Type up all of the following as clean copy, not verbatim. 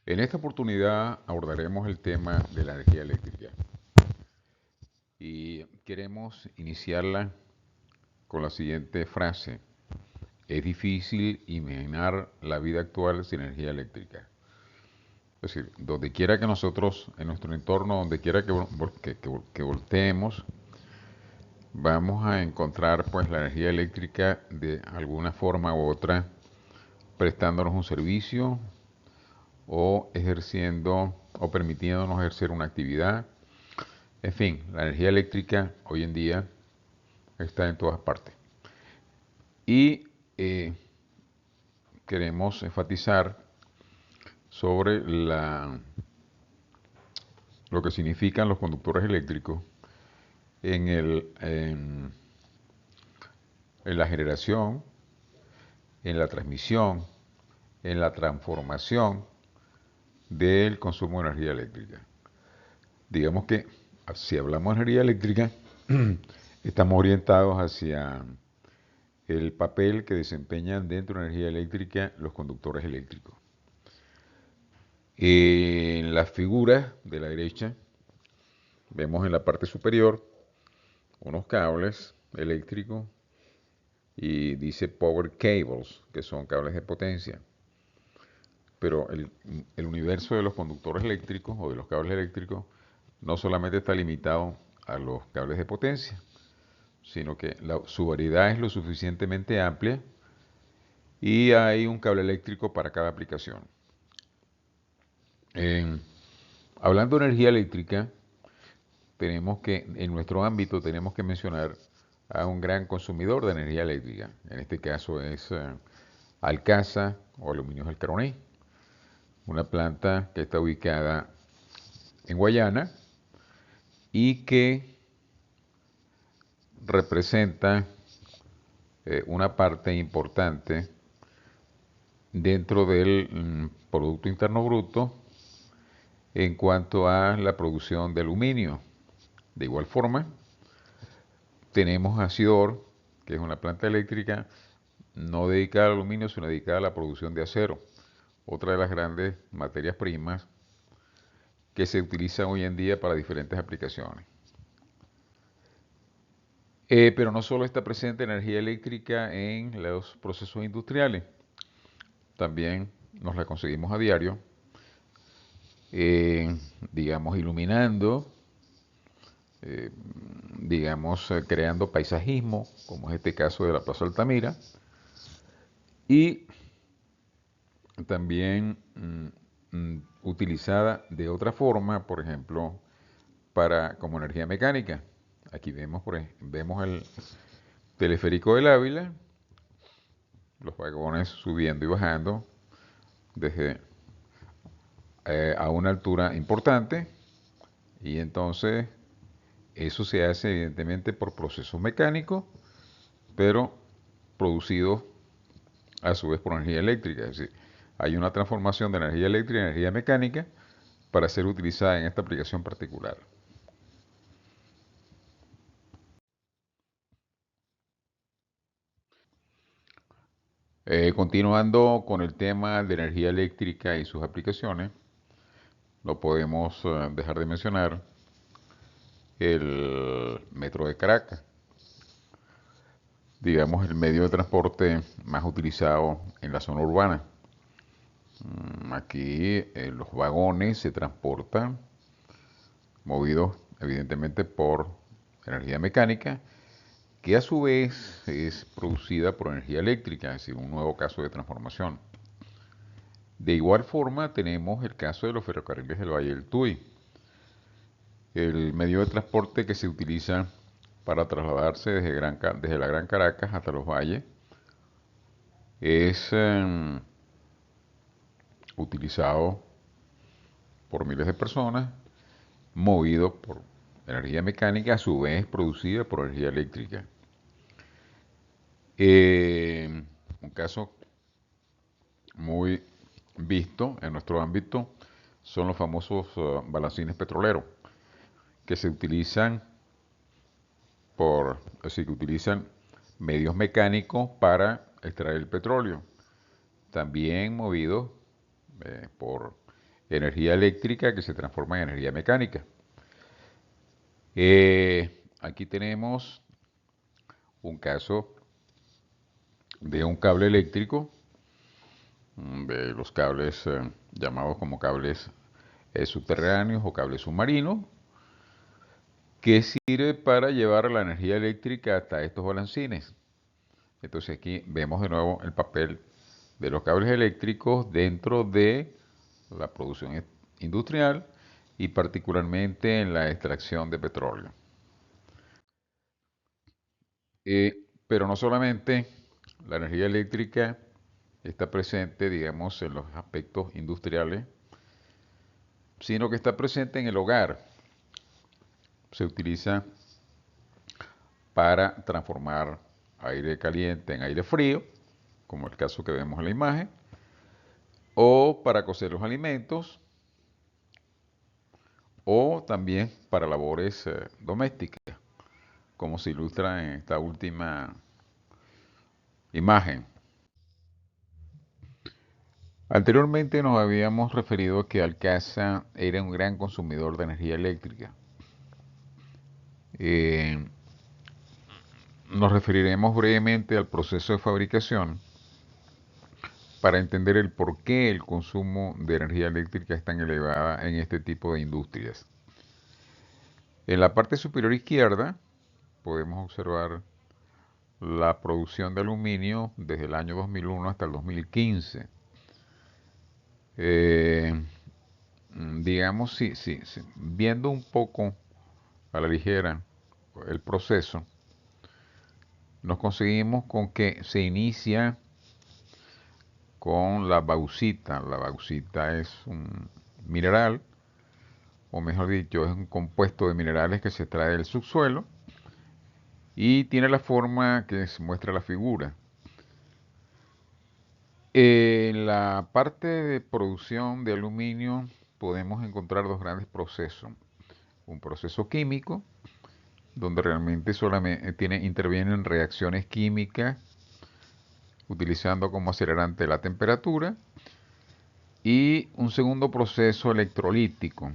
En esta oportunidad abordaremos el tema de la energía eléctrica y queremos iniciarla con la siguiente frase. Es difícil imaginar la vida actual sin energía eléctrica. Es decir, donde quiera que nosotros, en nuestro entorno, donde quiera que volteemos, vamos a encontrar pues la energía eléctrica de alguna forma u otra prestándonos un servicio o ejerciendo o permitiéndonos ejercer una actividad. En fin, la energía eléctrica hoy en día está en todas partes. Y queremos enfatizar sobre lo que significan los conductores eléctricos en, en la generación, en la transmisión, en la transformación del consumo de energía eléctrica. Digamos que si hablamos de energía eléctrica, estamos orientados hacia el papel que desempeñan dentro de la energía eléctrica los conductores eléctricos. En las figuras de la derecha vemos en la parte superior unos cables eléctricos y dice power cables, que son cables de potencia. Pero el universo de los conductores eléctricos o de los cables eléctricos no solamente está limitado a los cables de potencia, sino que su variedad es lo suficientemente amplia y hay un cable eléctrico para cada aplicación. Hablando de energía eléctrica, en nuestro ámbito tenemos que mencionar a un gran consumidor de energía eléctrica. En este caso es Alcasa o Aluminios del Caroní, una planta que está ubicada en Guayana y que representa una parte importante dentro del Producto Interno Bruto en cuanto a la producción de aluminio. De igual forma, tenemos a Sidor, que es una planta eléctrica no dedicada al aluminio, sino dedicada a la producción de acero, otra de las grandes materias primas que se utilizan hoy en día para diferentes aplicaciones. Pero no solo está presente energía eléctrica en los procesos industriales, también nos la conseguimos a diario, digamos, iluminando, eh, digamos, creando paisajismo, como es este caso de la Plaza Altamira, y también utilizada de otra forma, por ejemplo, como energía mecánica. Aquí vemos el teleférico del Ávila, los vagones subiendo y bajando desde a una altura importante, y entonces eso se hace evidentemente por procesos mecánicos, pero producidos a su vez por energía eléctrica. Es decir, hay una transformación de energía eléctrica en energía mecánica para ser utilizada en esta aplicación particular. Continuando con el tema de energía eléctrica y sus aplicaciones, no podemos dejar de mencionar el Metro de Caracas, digamos el medio de transporte más utilizado en la zona urbana. Aquí los vagones se transportan movidos evidentemente por energía mecánica, que a su vez es producida por energía eléctrica, es decir, un nuevo caso de transformación. De igual forma tenemos el caso de los ferrocarriles del Valle del Tuy, el medio de transporte que se utiliza para trasladarse desde la Gran Caracas hasta los valles es utilizado por miles de personas, movido por energía mecánica, a su vez producida por energía eléctrica. Un caso muy visto en nuestro ámbito son los famosos balancines petroleros, que se utilizan es decir, que utilizan medios mecánicos para extraer el petróleo, también movidos por energía eléctrica que se transforma en energía mecánica. Aquí tenemos un caso de un cable eléctrico, de los cables llamados como cables subterráneos o cables submarinos, que sirve para llevar la energía eléctrica hasta estos balancines. Entonces aquí vemos de nuevo el papel de los cables eléctricos dentro de la producción industrial y particularmente en la extracción de petróleo. Pero no solamente la energía eléctrica está presente, digamos, en los aspectos industriales, sino que está presente en el hogar. Se utiliza para transformar aire caliente en aire frío, como el caso que vemos en la imagen, o para cocer los alimentos, o también para labores domésticas, como se ilustra en esta última imagen. Anteriormente nos habíamos referido a que Alcasa era un gran consumidor de energía eléctrica. Eh, Nos referiremos brevemente al proceso de fabricación para entender el por qué el consumo de energía eléctrica es tan elevada en este tipo de industrias. En la parte superior izquierda podemos observar la producción de aluminio desde el año 2001 hasta el 2015. Eh, digamos, viendo un poco a la ligera el proceso, nos conseguimos con que se inicia con la bauxita. La bauxita es un mineral, o mejor dicho, es un compuesto de minerales que se extrae del subsuelo y tiene la forma que se muestra la figura. En la parte de producción de aluminio podemos encontrar dos grandes procesos. Un proceso químico, donde realmente solamente intervienen reacciones químicas utilizando como acelerante la temperatura, y un segundo proceso electrolítico.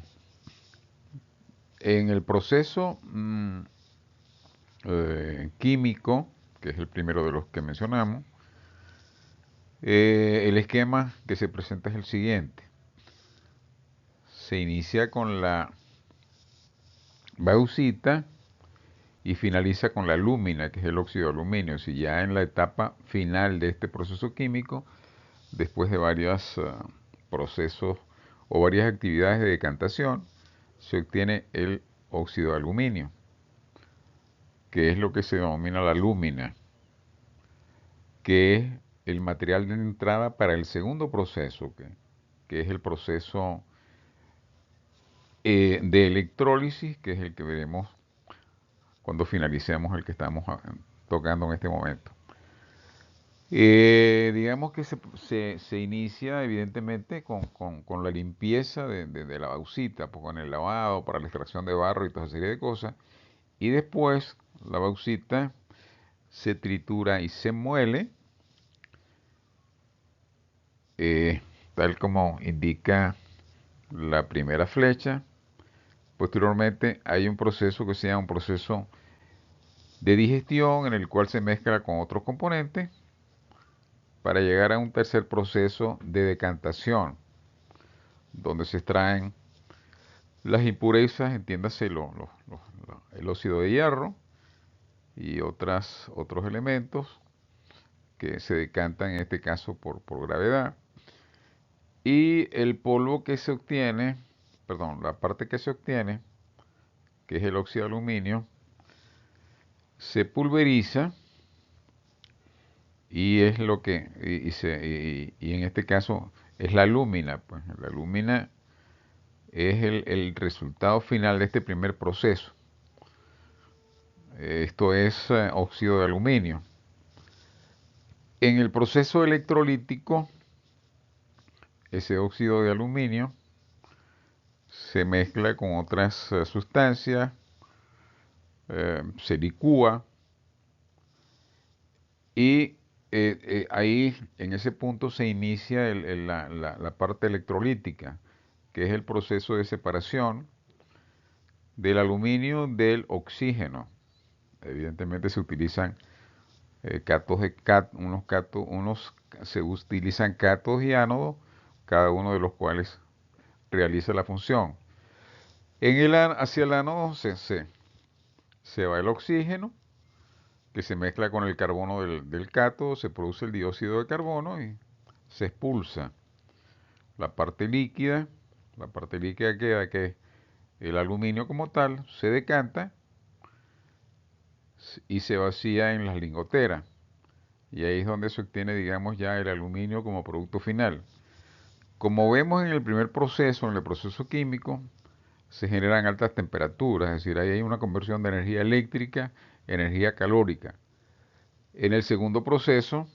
En el proceso químico, que es el primero de los que mencionamos, el esquema que se presenta es el siguiente. Se inicia con la bauxita y finaliza con la alúmina, que es el óxido de aluminio. Si ya en la etapa final de este proceso químico, después de varios procesos o varias actividades de decantación, se obtiene el óxido de aluminio, que es lo que se denomina la alúmina, que es el material de entrada para el segundo proceso, que es el proceso de electrólisis, que es el que veremos cuando finalicemos el que estamos tocando en este momento. Digamos que se inicia evidentemente con la limpieza de la bauxita, pues, con el lavado para la extracción de barro y toda esa serie de cosas, y después la bauxita se tritura y se muele, eh, tal como indica la primera flecha. Posteriormente hay un proceso que se llama un proceso de digestión en el cual se mezcla con otros componentes para llegar a un tercer proceso de decantación, donde se extraen las impurezas, entiéndase el óxido de hierro y otros elementos que se decantan en este caso por gravedad. Y el polvo que se obtiene, perdón, la parte que se obtiene, que es el óxido de aluminio, se pulveriza y es lo que, y en este caso es la alúmina. Pues la alúmina es el resultado final de este primer proceso. Esto es óxido de aluminio. En el proceso electrolítico, ese óxido de aluminio se mezcla con otras sustancias, se licúa y ahí en ese punto se inicia la parte electrolítica, que es el proceso de separación del aluminio del oxígeno. Evidentemente se utilizan se utilizan cátodos y ánodos, cada uno de los cuales realiza la función. Hacia el ánodo se va el oxígeno, que se mezcla con el carbono del cátodo, se produce el dióxido de carbono y se expulsa la parte líquida queda que el aluminio como tal se decanta y se vacía en las lingoteras. Y ahí es donde se obtiene, digamos, ya el aluminio como producto final. Como vemos en el primer proceso, en el proceso químico, se generan altas temperaturas, es decir, ahí hay una conversión de energía eléctrica, energía calórica. En el segundo proceso,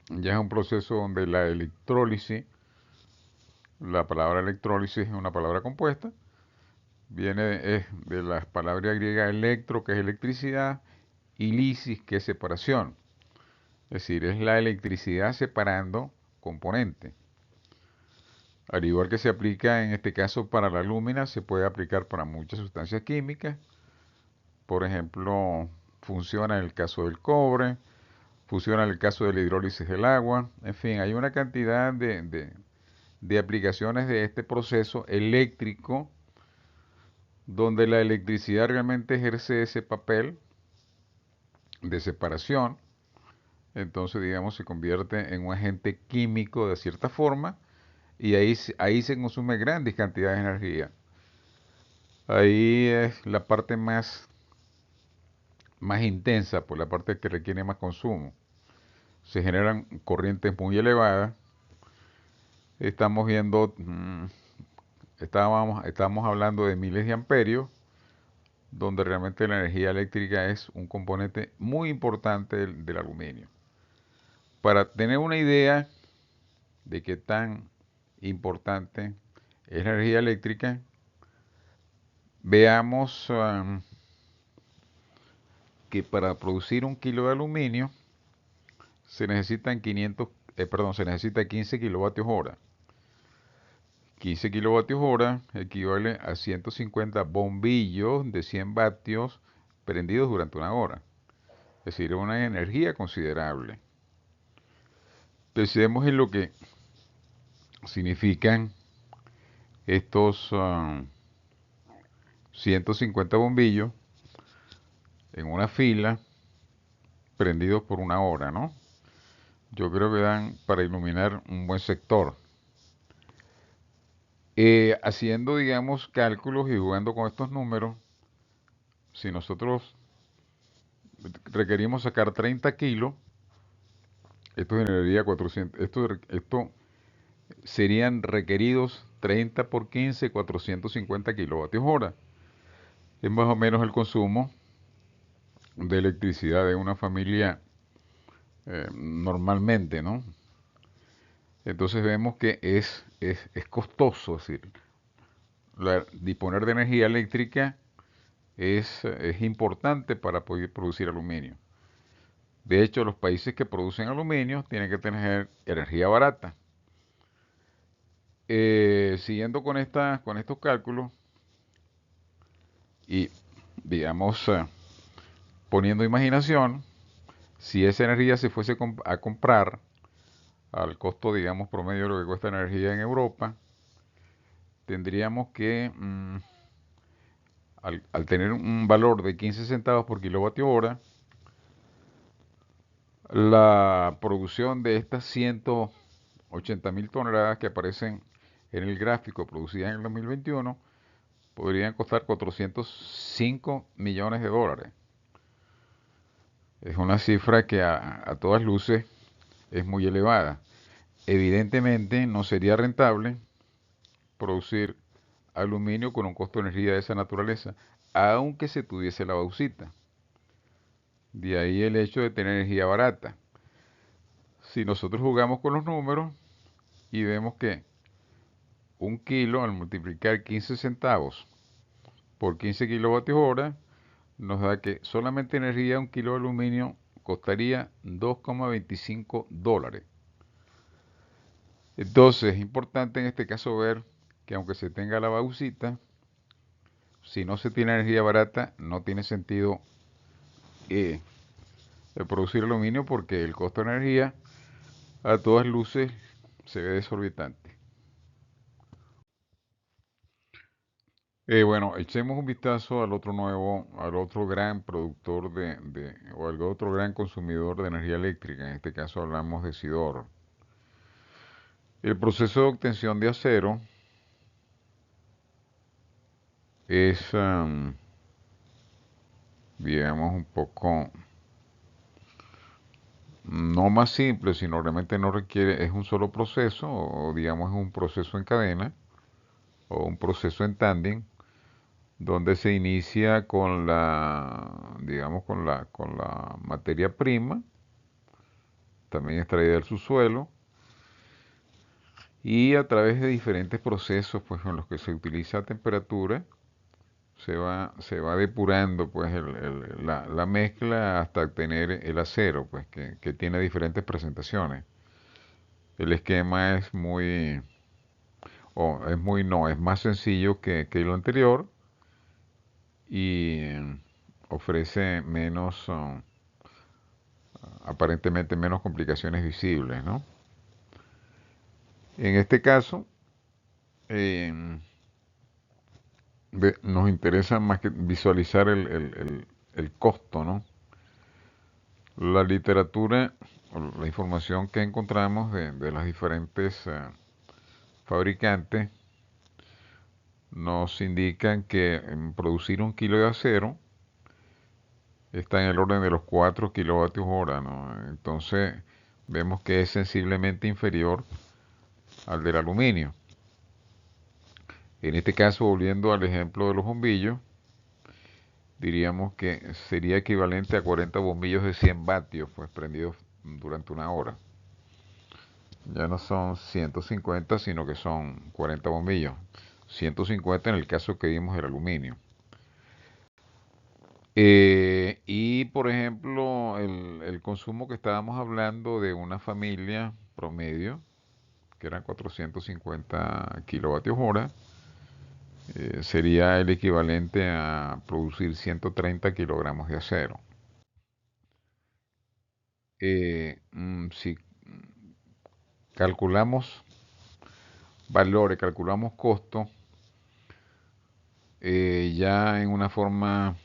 ya es un proceso donde la electrólisis, la palabra electrólisis es una palabra compuesta, viene de la palabra griega electro, que es electricidad, y lisis, que es separación. Es decir, es la electricidad separando componentes. Al igual que se aplica en este caso para la lúmina, se puede aplicar para muchas sustancias químicas. Por ejemplo, funciona en el caso del cobre, funciona en el caso de la hidrólisis del agua. En fin, hay una cantidad de aplicaciones de este proceso eléctrico donde la electricidad realmente ejerce ese papel de separación. Entonces, digamos, se convierte en un agente químico de cierta forma y ahí se consume grandes cantidades de energía. Ahí es la parte más intensa, por la parte que requiere más consumo. Se generan corrientes muy elevadas. Estamos viendo, estábamos hablando de miles de amperios, donde realmente la energía eléctrica es un componente muy importante del aluminio. Para tener una idea de qué tan importante es la energía eléctrica, veamos que para producir un kilo de aluminio se necesita 15 kilovatios hora. 15 kilovatios hora equivale a 150 bombillos de 100 vatios prendidos durante una hora. Es decir, una energía considerable. Pensemos en lo que significan estos 150 bombillos en una fila prendidos por una hora, ¿no? Yo creo que dan para iluminar un buen sector. Haciendo, digamos, cálculos y jugando con estos números, si nosotros requerimos sacar 30 kilos, esto generaría 400, esto serían requeridos 30 por 15, 450 kilovatios hora. Es más o menos el consumo de electricidad de una familia normalmente, ¿no? Entonces vemos que es costoso, es decir, disponer de energía eléctrica es importante para poder producir aluminio. De hecho, los países que producen aluminio tienen que tener energía barata. Siguiendo con estos cálculos y, digamos, poniendo imaginación, si esa energía se fuese a comprar al costo, digamos, promedio de lo que cuesta energía en Europa, tendríamos que, al tener un valor de 15 centavos por kilovatio hora, la producción de estas 180.000 toneladas que aparecen en el gráfico producidas en el 2021 podrían costar 405 millones de dólares. Es una cifra que a todas luces es muy elevada. Evidentemente no sería rentable producir aluminio con un costo de energía de esa naturaleza, aunque se tuviese la bauxita. De ahí el hecho de tener energía barata. Si nosotros jugamos con los números y vemos que un kilo al multiplicar 15 centavos por 15 kilovatios hora nos da que solamente energía un kilo de aluminio costaría 2,25 dólares. Entonces es importante en este caso ver que aunque se tenga la bauxita, si no se tiene energía barata, no tiene sentido eh, producir aluminio porque el costo de energía a todas luces se ve desorbitante. Bueno, echemos un vistazo al otro nuevo, al otro gran productor o al otro gran consumidor de energía eléctrica. En este caso hablamos de Sidor. El proceso de obtención de acero es, digamos, un poco, no más simple, sino realmente no requiere, es un solo proceso, o digamos es un proceso en cadena, o un proceso en tándem, donde se inicia con la, digamos, con la materia prima, también extraída del subsuelo, y a través de diferentes procesos, pues, en los que se utiliza temperatura, se va depurando, pues, la mezcla hasta obtener el acero, pues, que tiene diferentes presentaciones. El esquema es muy, o es muy, no, es más sencillo que lo anterior y ofrece menos, aparentemente menos complicaciones visibles, ¿no? En este caso, eh, nos interesa más que visualizar el costo, ¿no? La literatura, o la información que encontramos de las diferentes fabricantes nos indican que producir un kilo de acero está en el orden de los 4 kilovatios hora, ¿no? Entonces vemos que es sensiblemente inferior al del aluminio. En este caso, volviendo al ejemplo de los bombillos, diríamos que sería equivalente a 40 bombillos de 100 vatios, pues prendidos durante una hora. Ya no son 150, sino que son 40 bombillos. 150 en el caso que vimos del aluminio. Y por ejemplo, el consumo que estábamos hablando de una familia promedio, que eran 450 kilovatios hora, sería el equivalente a producir 130 kilogramos de acero. Si calculamos valores, calculamos costos, ya en una forma,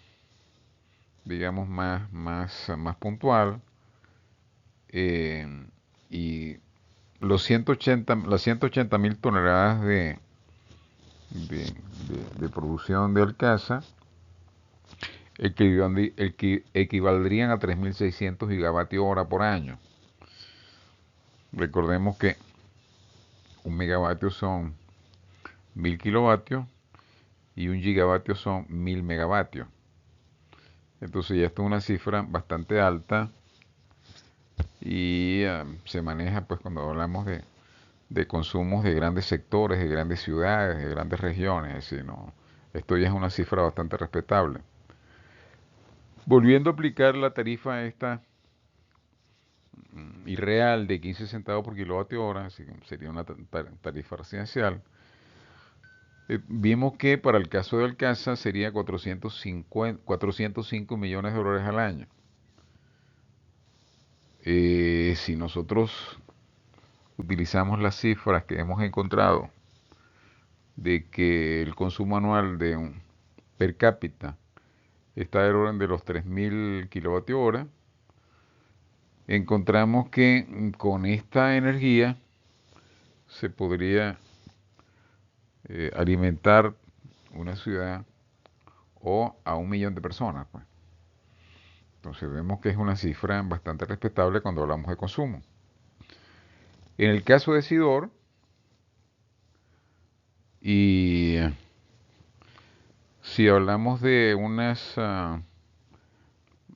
digamos, más puntual, eh, y las 180 mil toneladas de producción de Alcasa equivaldrían a 3.600 gigavatios hora por año. Recordemos que un megavatio son 1.000 kilovatios y un gigavatio son 1.000 megavatios. Entonces ya esto es una cifra bastante alta y se maneja pues cuando hablamos de consumos de grandes sectores, de grandes ciudades, de grandes regiones. Es decir, no, esto ya es una cifra bastante respetable. Volviendo a aplicar la tarifa esta irreal de 15 centavos por kilovatio hora, así que sería una tarifa residencial, vimos que para el caso de Alcasa sería 405 millones de dólares al año. Si nosotros utilizamos las cifras que hemos encontrado de que el consumo anual de un per cápita está del orden de los 3.000 kilovatios hora, encontramos que con esta energía se podría alimentar una ciudad o a 1 millón de personas, pues. Entonces vemos que es una cifra bastante respetable cuando hablamos de consumo. En el caso de Sidor, y si hablamos de unas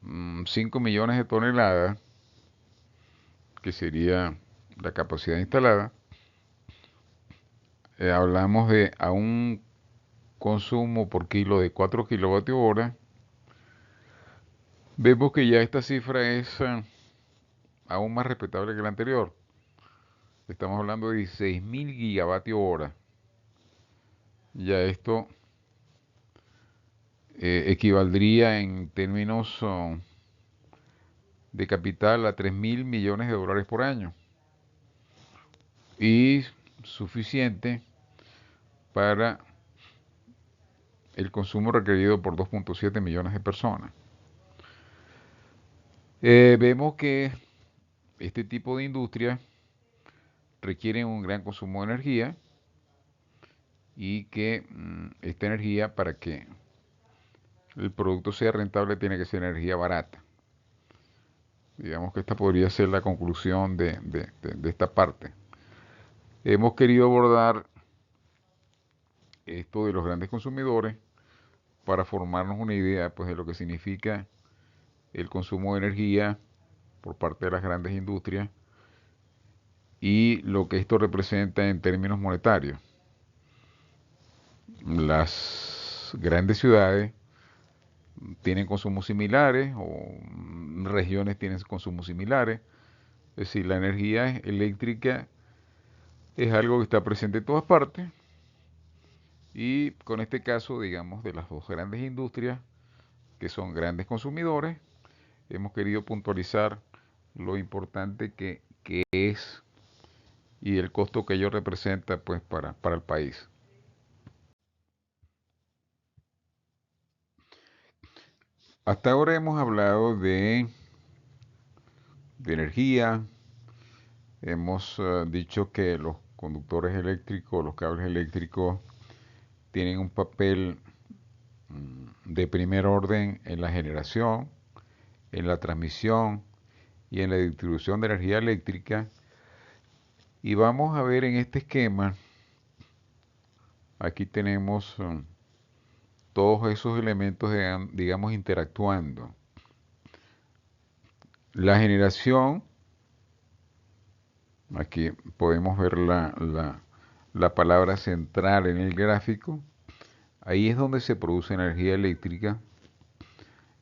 5 millones de toneladas, que sería la capacidad instalada, hablamos de a un consumo por kilo de 4 kilovatios hora, vemos que ya esta cifra es aún más respetable que la anterior. Estamos hablando de 16.000 gigavatios hora. ya esto equivaldría en términos de capital a 3.000 millones de dólares por año y suficiente para el consumo requerido por 2.7 millones de personas. Vemos que este tipo de industria requiere un gran consumo de energía y que esta energía, para que el producto sea rentable, tiene que ser energía barata. Digamos que esta podría ser la conclusión de esta parte. Hemos querido abordar esto de los grandes consumidores para formarnos una idea, pues, de lo que significa el consumo de energía por parte de las grandes industrias y lo que esto representa en términos monetarios. Las grandes ciudades tienen consumos similares o regiones tienen consumos similares. Es decir, la energía eléctrica es algo que está presente en todas partes y con este caso, digamos, de las dos grandes industrias que son grandes consumidores, hemos querido puntualizar lo importante que es y el costo que ello representa, pues, para el país. Hasta ahora hemos hablado de energía, hemos dicho que los conductores eléctricos, los cables eléctricos, tienen un papel de primer orden en la generación, en la transmisión y en la distribución de energía eléctrica. Y vamos a ver en este esquema, aquí tenemos todos esos elementos, digamos, interactuando. La generación, aquí podemos ver la palabra central en el gráfico. Ahí es donde se produce energía eléctrica.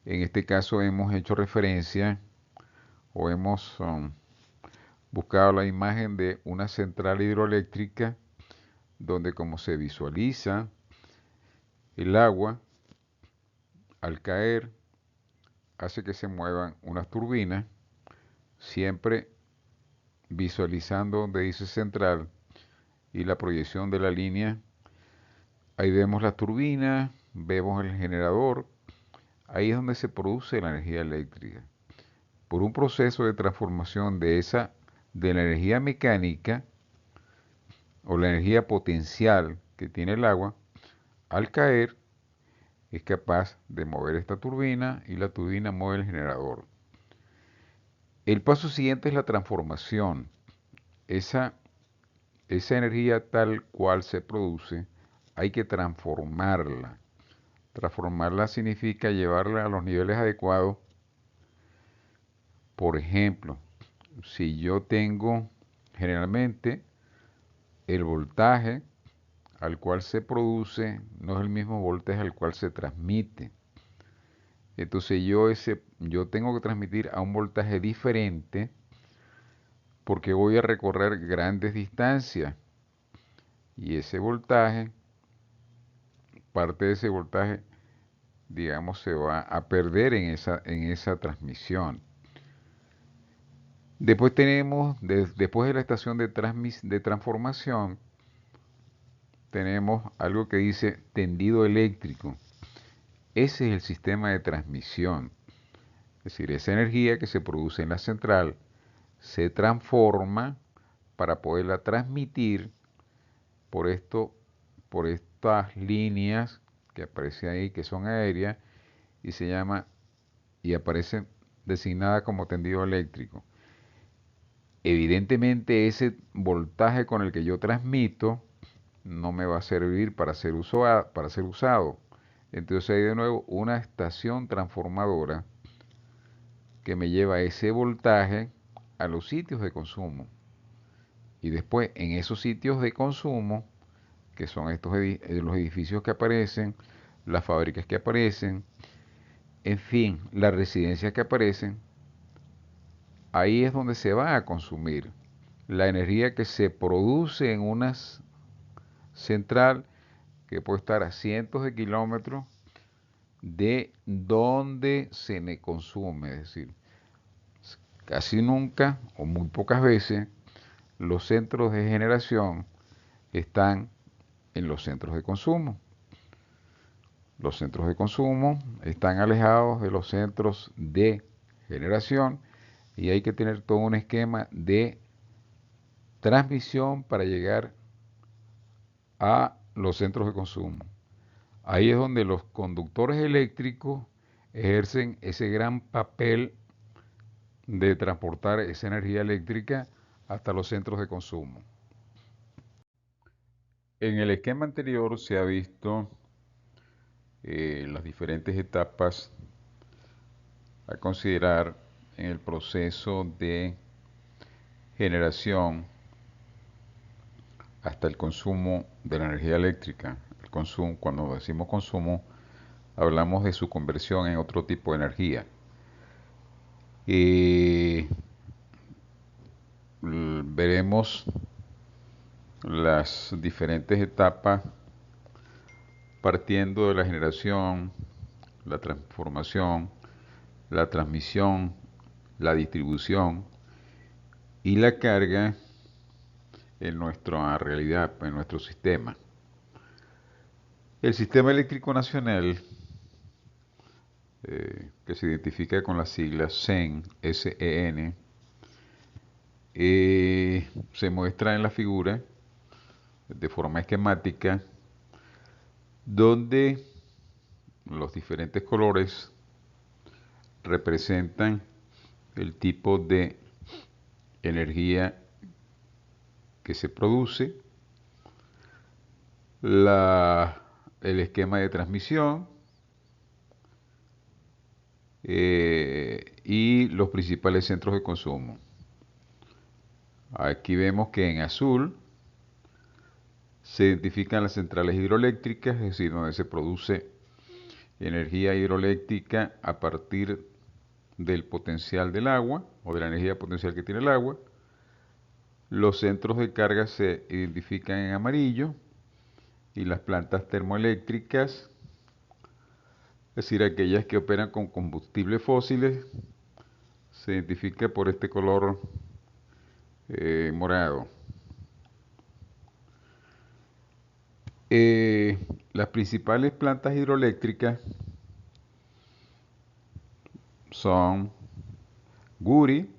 En este caso hemos hecho referencia o hemos buscado la imagen de una central hidroeléctrica donde, como se visualiza, el agua al caer hace que se muevan unas turbinas, siempre visualizando donde dice central y la proyección de la línea. Ahí vemos la turbina, vemos el generador, ahí es donde se produce la energía eléctrica. Por un proceso de transformación de la energía mecánica o la energía potencial que tiene el agua, al caer es capaz de mover esta turbina y la turbina mueve el generador. El paso siguiente es la transformación. Esa, esa energía tal cual se produce, hay que transformarla. Transformarla significa llevarla a los niveles adecuados. Por ejemplo, si yo tengo generalmente el voltaje al cual se produce no es el mismo voltaje al cual se transmite. Entonces yo tengo que transmitir a un voltaje diferente porque voy a recorrer grandes distancias y ese voltaje, parte de ese voltaje, digamos, se va a perder en esa transmisión. Después después de la estación de transformación, tenemos algo que dice tendido eléctrico. Ese es el sistema de transmisión. Es decir, esa energía que se produce en la central se transforma para poderla transmitir por por estas líneas que aparecen ahí, que son aéreas, y y aparecen designadas como tendido eléctrico. Evidentemente ese voltaje con el que yo transmito no me va a servir para ser usado. Entonces hay de nuevo una estación transformadora que me lleva ese voltaje a los sitios de consumo. Y después en esos sitios de consumo, que son los edificios que aparecen, las fábricas que aparecen, en fin, las residencias que aparecen, ahí es donde se va a consumir la energía que se produce en una central que puede estar a cientos de kilómetros de donde se me consume. Es decir, casi nunca o muy pocas veces los centros de generación están en los centros de consumo. Los centros de consumo están alejados de los centros de generación y hay que tener todo un esquema de transmisión para llegar a los centros de consumo. Ahí es donde los conductores eléctricos ejercen ese gran papel de transportar esa energía eléctrica hasta los centros de consumo. En el esquema anterior se ha visto las diferentes etapas a considerar en el proceso de generación hasta el consumo de la energía eléctrica. El consumo, cuando decimos consumo, hablamos de su conversión en otro tipo de energía. Veremos las diferentes etapas partiendo de la generación, la transformación, la transmisión, la distribución y la carga en nuestra realidad, en nuestro sistema. El Sistema Eléctrico Nacional, que se identifica con las siglas SEN, S-E-N, se muestra en la figura de forma esquemática, donde los diferentes colores representan el tipo de energía que se produce, el esquema de transmisión y los principales centros de consumo. Aquí vemos que en azul se identifican las centrales hidroeléctricas, es decir, donde se produce energía hidroeléctrica a partir del potencial del agua o de la energía potencial que tiene el agua. Los centros de carga se identifican en amarillo y las plantas termoeléctricas, es decir, aquellas que operan con combustibles fósiles, se identifica por este color morado. Las principales plantas hidroeléctricas son Guri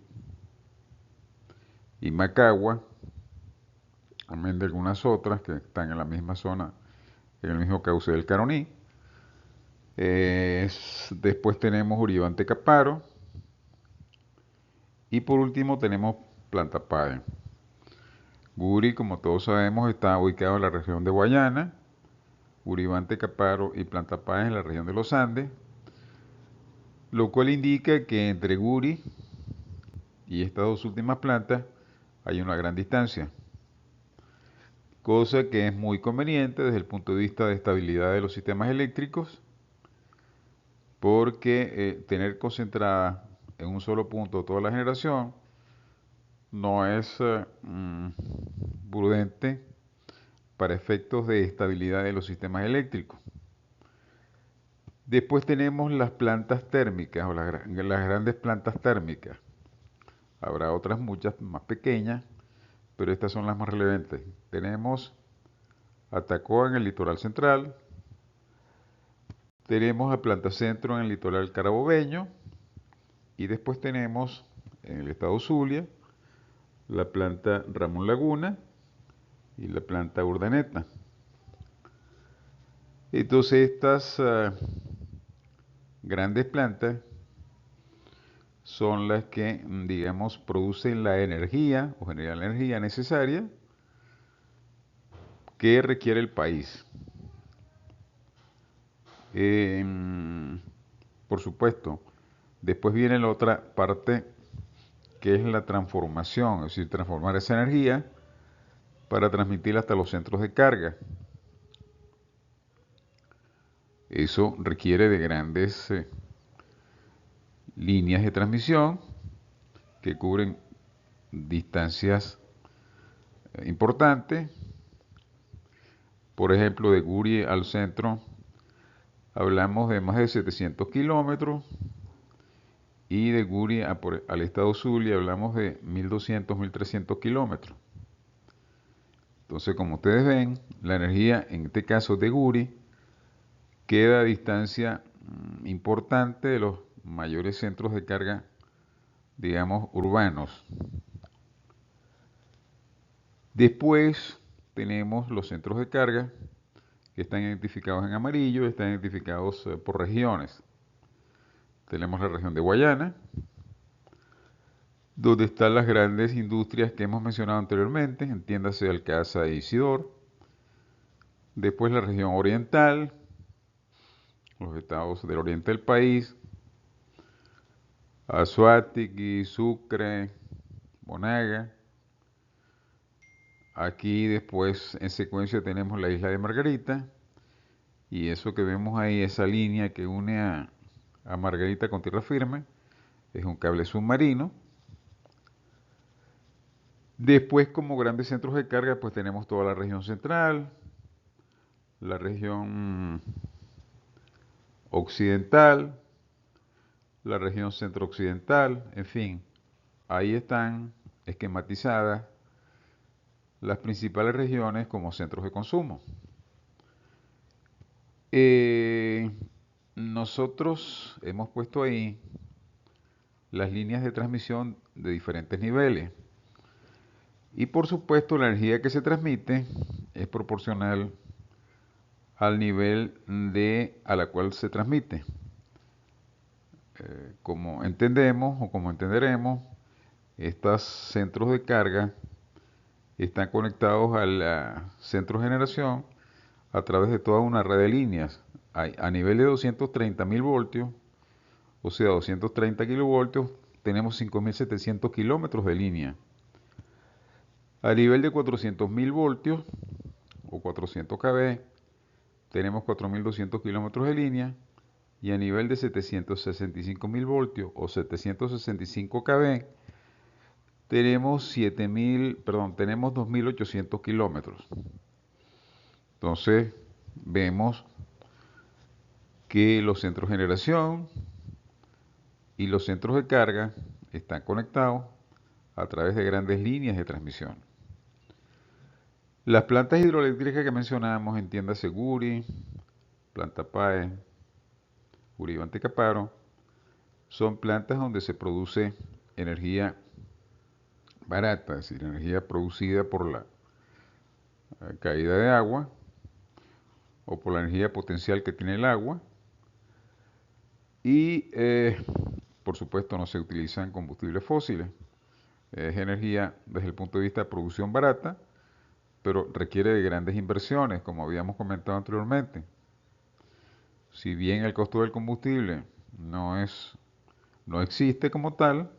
y Macagua, amén de algunas otras que están en la misma zona, en el mismo cauce del Caroní. Después tenemos Uribante Caparo y por último tenemos Planta Páez. Guri, como todos sabemos, está ubicado en la región de Guayana, Uribante Caparo y Planta Páez en la región de los Andes, lo cual indica que entre Guri y estas dos últimas plantas hay una gran distancia, cosa que es muy conveniente desde el punto de vista de estabilidad de los sistemas eléctricos, porque tener concentrada en un solo punto toda la generación no es prudente para efectos de estabilidad de los sistemas eléctricos. Después tenemos las plantas térmicas o las grandes plantas térmicas. Habrá otras muchas más pequeñas, pero estas son las más relevantes. Tenemos Atacoa en el litoral central, tenemos a Planta Centro en el litoral carabobeño y después tenemos en el estado Zulia la planta Ramón Laguna y la planta Urdaneta. Entonces estas grandes plantas son las que, digamos, producen la energía o generan la energía necesaria que requiere el país. Por supuesto, después viene la otra parte que es la transformación, es decir, transformar esa energía para transmitirla hasta los centros de carga. Eso requiere de grandes líneas de transmisión que cubren distancias importantes Por ejemplo, de Guri al centro hablamos de más de 700 kilómetros y de Guri al estado Zulia hablamos de 1200, 1300 kilómetros. Entonces, como ustedes ven, la energía, en este caso de Guri, queda a distancia importante de los mayores centros de carga, digamos, urbanos. Después tenemos los centros de carga que están identificados en amarillo, están identificados por regiones. Tenemos la región de Guayana, donde están las grandes industrias que hemos mencionado anteriormente, entiéndase Alcázar e Isidor. Después la región oriental, los estados del oriente del país, Anzoátegui, Sucre, Monaga. Aquí después en secuencia tenemos la isla de Margarita y eso que vemos ahí, esa línea que une a Margarita con tierra firme, es un cable submarino. Después como grandes centros de carga pues tenemos toda la región central, la región occidental, la región centro-occidental, en fin, ahí están esquematizadas las principales regiones como centros de consumo. Eh, Nosotros hemos puesto ahí las líneas de transmisión de diferentes niveles y por supuesto la energía que se transmite es proporcional al nivel a la cual se transmite. Como entendemos o como entenderemos, estos centros de carga están conectados al centro de generación a través de toda una red de líneas. A nivel de 230.000 voltios, o sea, 230 kilovoltios, tenemos 5.700 kilómetros de línea. A nivel de 400.000 voltios o 400 kV, tenemos 4.200 kilómetros de línea. Y a nivel de 765.000 voltios o 765 kV, tenemos 2.800 kilómetros. Entonces, vemos que los centros de generación y los centros de carga están conectados a través de grandes líneas de transmisión. Las plantas hidroeléctricas que mencionamos, entiéndase Guri, Planta Páez, Uribe Antecaparo, son plantas donde se produce energía barata, es decir, energía producida por la caída de agua o por la energía potencial que tiene el agua y por supuesto no se utilizan combustibles fósiles. Es energía desde el punto de vista de producción barata, pero requiere de grandes inversiones, como habíamos comentado anteriormente. Si bien el costo del combustible no existe como tal,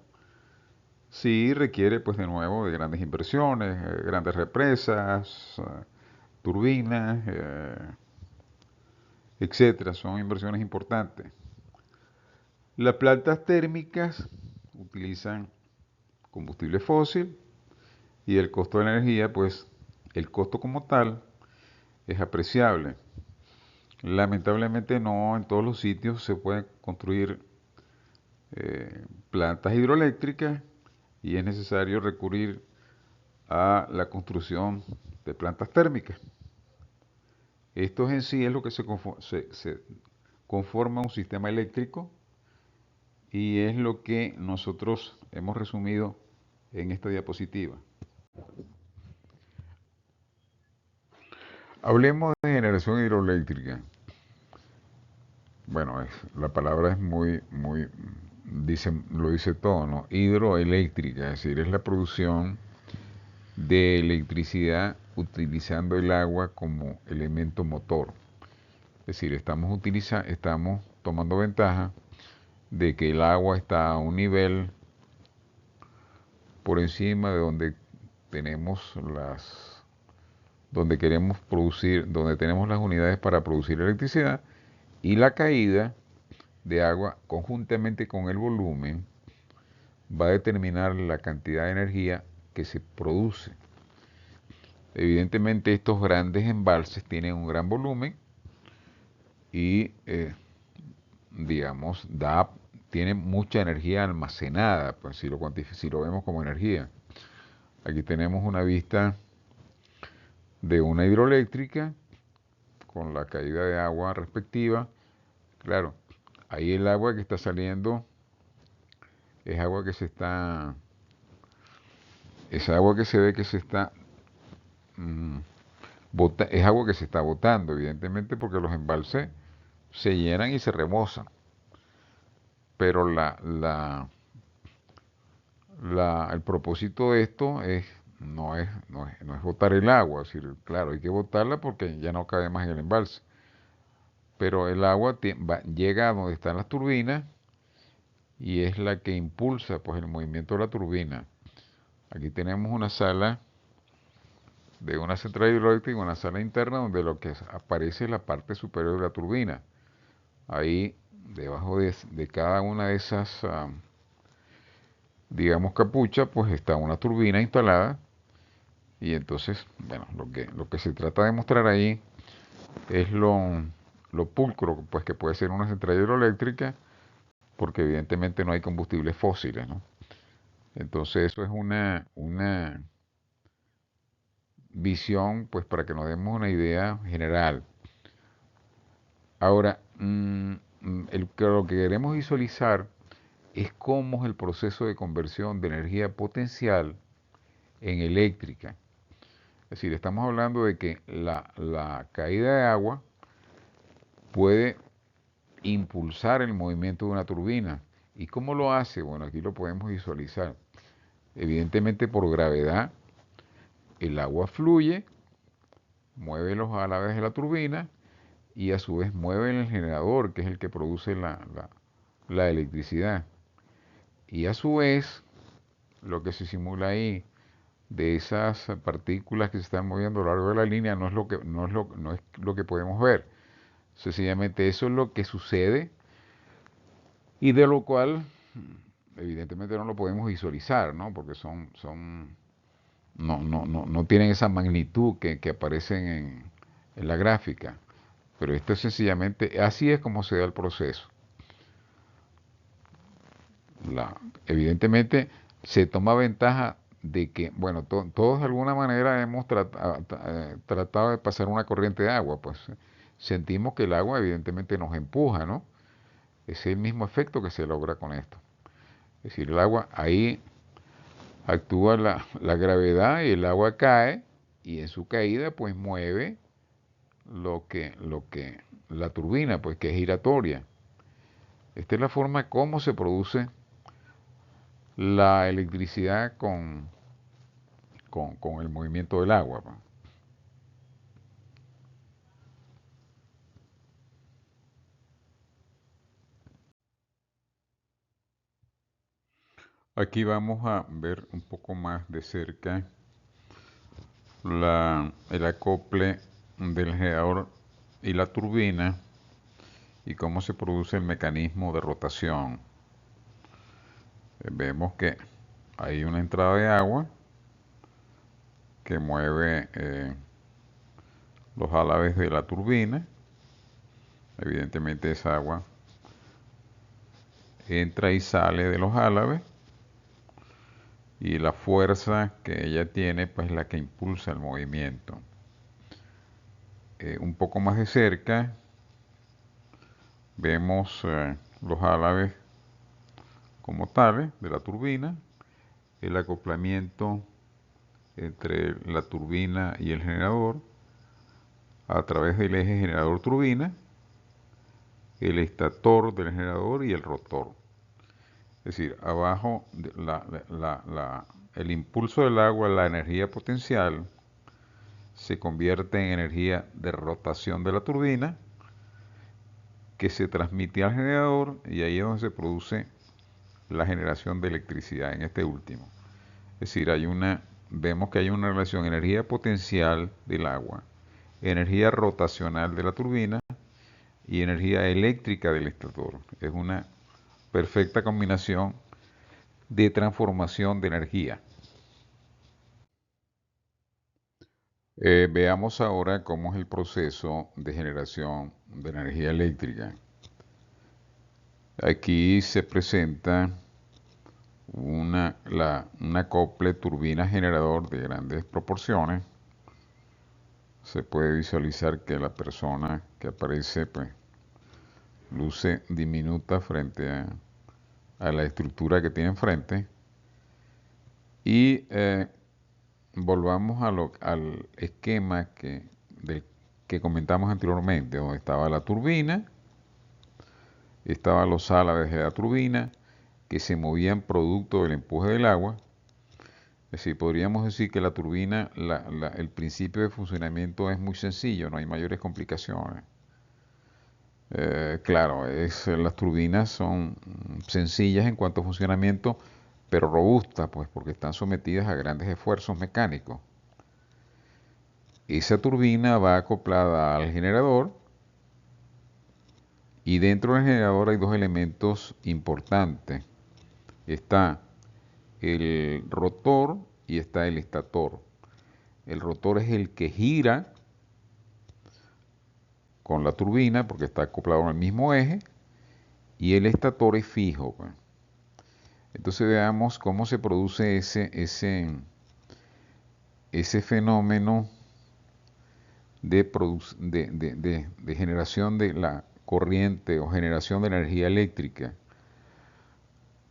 sí requiere pues de nuevo de grandes inversiones, grandes represas, turbinas, etcétera. Son inversiones importantes. Las plantas térmicas utilizan combustible fósil y el costo de la energía, pues el costo como tal es apreciable. Lamentablemente no en todos los sitios se pueden construir plantas hidroeléctricas y es necesario recurrir a la construcción de plantas térmicas. Esto en sí es lo que se conforma un sistema eléctrico y es lo que nosotros hemos resumido en esta diapositiva. Hablemos de generación hidroeléctrica. Bueno, la palabra es lo dice todo, ¿no? Hidroeléctrica, es decir, es la producción de electricidad utilizando el agua como elemento motor. Es decir, estamos tomando ventaja de que el agua está a un nivel por encima de donde queremos producir, donde tenemos las unidades para producir electricidad, y la caída de agua conjuntamente con el volumen va a determinar la cantidad de energía que se produce. Evidentemente estos grandes embalses tienen un gran volumen y digamos, tiene mucha energía almacenada, pues si lo vemos como energía. Aquí tenemos una vista de una hidroeléctrica con la caída de agua respectiva. Claro, ahí el agua que está saliendo es agua que se está, es agua que se ve que se está, mm, es agua que se está botando, evidentemente, porque los embalses se llenan y se rebozan. Pero el propósito de esto no es botar el agua, es decir, claro, hay que botarla porque ya no cabe más en el embalse. Pero el agua llega a donde están las turbinas y es la que impulsa pues el movimiento de la turbina. Aquí tenemos una sala de una central hidroeléctrica, una sala interna donde lo que aparece es la parte superior de la turbina. Ahí, debajo de cada una de esas, digamos, capucha, pues está una turbina instalada. Y entonces, bueno, lo que se trata de mostrar ahí es lo pulcro pues, que puede ser una central hidroeléctrica, porque evidentemente no hay combustibles fósiles, ¿no? Entonces eso es una visión, pues para que nos demos una idea general. Ahora, lo que queremos visualizar es cómo es el proceso de conversión de energía potencial en eléctrica. Es decir, estamos hablando de que la caída de agua puede impulsar el movimiento de una turbina. ¿Y cómo lo hace? Bueno, aquí lo podemos visualizar. Evidentemente por gravedad, el agua fluye, mueve los álabes de la turbina y a su vez mueve el generador, que es el que produce la electricidad. Y a su vez, lo que se simula ahí de esas partículas que se están moviendo a lo largo de la línea no es lo que podemos ver. Sencillamente eso es lo que sucede y de lo cual evidentemente no lo podemos visualizar, ¿no? Porque no tienen esa magnitud que aparecen en la gráfica. Pero esto es sencillamente, así es como se da el proceso. Evidentemente se toma ventaja de que, bueno, todos de alguna manera hemos tratado de pasar una corriente de agua, pues sentimos que el agua evidentemente nos empuja, ¿no? Es el mismo efecto que se logra con esto. Es decir, el agua ahí actúa la gravedad y el agua cae y en su caída pues mueve la turbina, pues que es giratoria. Esta es la forma como se produce la electricidad con el movimiento del agua, pues. Aquí vamos a ver un poco más de cerca el acople del generador y la turbina y cómo se produce el mecanismo de rotación. Vemos que hay una entrada de agua que mueve los álabes de la turbina. Evidentemente esa agua entra y sale de los álabes y la fuerza que ella tiene pues es la que impulsa el movimiento. Un poco más de cerca vemos los álabes como tales de la turbina, el acoplamiento entre la turbina y el generador a través del eje generador-turbina, el estator del generador y el rotor. Es decir, abajo el impulso del agua, la energía potencial, se convierte en energía de rotación de la turbina que se transmite al generador y ahí es donde se produce la generación de electricidad en este último. Es decir, vemos que hay una relación energía potencial del agua, energía rotacional de la turbina y energía eléctrica del estator. Es una perfecta combinación de transformación de energía. Veamos ahora cómo es el proceso de generación de energía eléctrica. Aquí se presenta un acople turbina generador de grandes proporciones. Se puede visualizar que la persona que aparece pues, luce diminuta frente a la estructura que tiene enfrente. Y volvamos al esquema que comentamos anteriormente, donde estaba la turbina, estaban los álabes de la turbina, que se movían producto del empuje del agua. Es decir, podríamos decir que la turbina, el principio de funcionamiento es muy sencillo, no hay mayores complicaciones. Claro, las turbinas son sencillas en cuanto a funcionamiento, pero robustas, pues porque están sometidas a grandes esfuerzos mecánicos. Esa turbina va acoplada al generador y dentro del generador hay dos elementos importantes. Está el rotor y está el estator. El rotor es el que gira con la turbina porque está acoplado en el mismo eje y el estator es fijo, pues. Entonces veamos cómo se produce ese fenómeno de generación de la corriente o generación de energía eléctrica.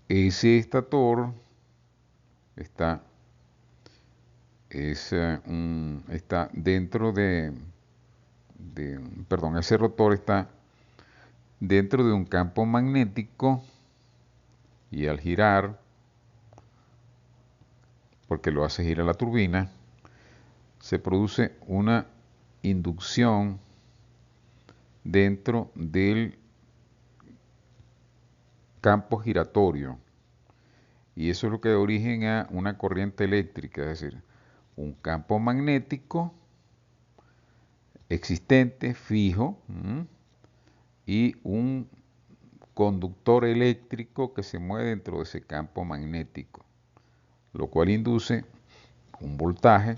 Ese estator está, está dentro perdón, ese rotor está dentro de un campo magnético y al girar, porque lo hace girar la turbina, se produce una inducción dentro del campo giratorio. Y eso es lo que da origen a una corriente eléctrica, es decir, un campo magnético existente, fijo, y un conductor eléctrico que se mueve dentro de ese campo magnético, lo cual induce un voltaje,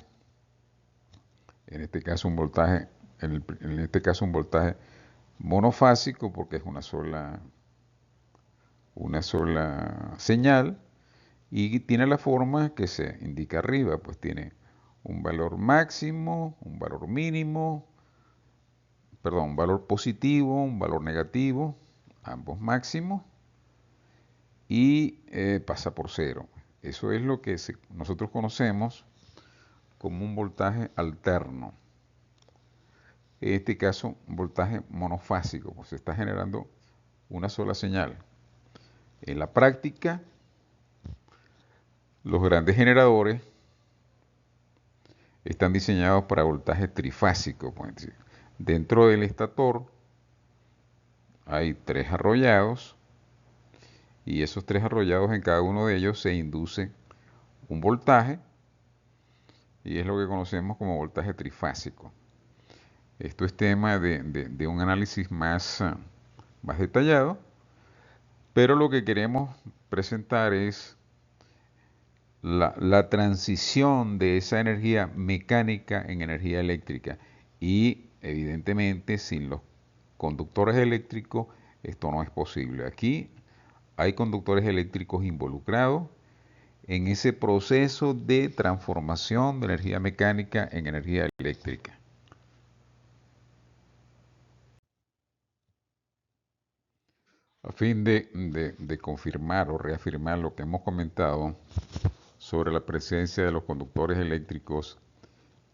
en este caso un voltaje, en este caso un voltaje monofásico porque es una sola señal y tiene la forma que se indica arriba, pues tiene un valor máximo, un valor mínimo, perdón, un valor positivo, un valor negativo, ambos máximos, y pasa por cero. Eso es lo que nosotros conocemos como un voltaje alterno. En este caso, un voltaje monofásico, pues se está generando una sola señal. En la práctica, los grandes generadores están diseñados para voltaje trifásico. Pues, dentro del estator hay tres arrollados y esos tres arrollados en cada uno de ellos se induce un voltaje y es lo que conocemos como voltaje trifásico. Esto es tema de un análisis más detallado, pero lo que queremos presentar es la transición de esa energía mecánica en energía eléctrica y evidentemente sin los conductores eléctricos esto no es posible. Aquí hay conductores eléctricos involucrados en ese proceso de transformación de energía mecánica en energía eléctrica. A fin de confirmar o reafirmar lo que hemos comentado sobre la presencia de los conductores eléctricos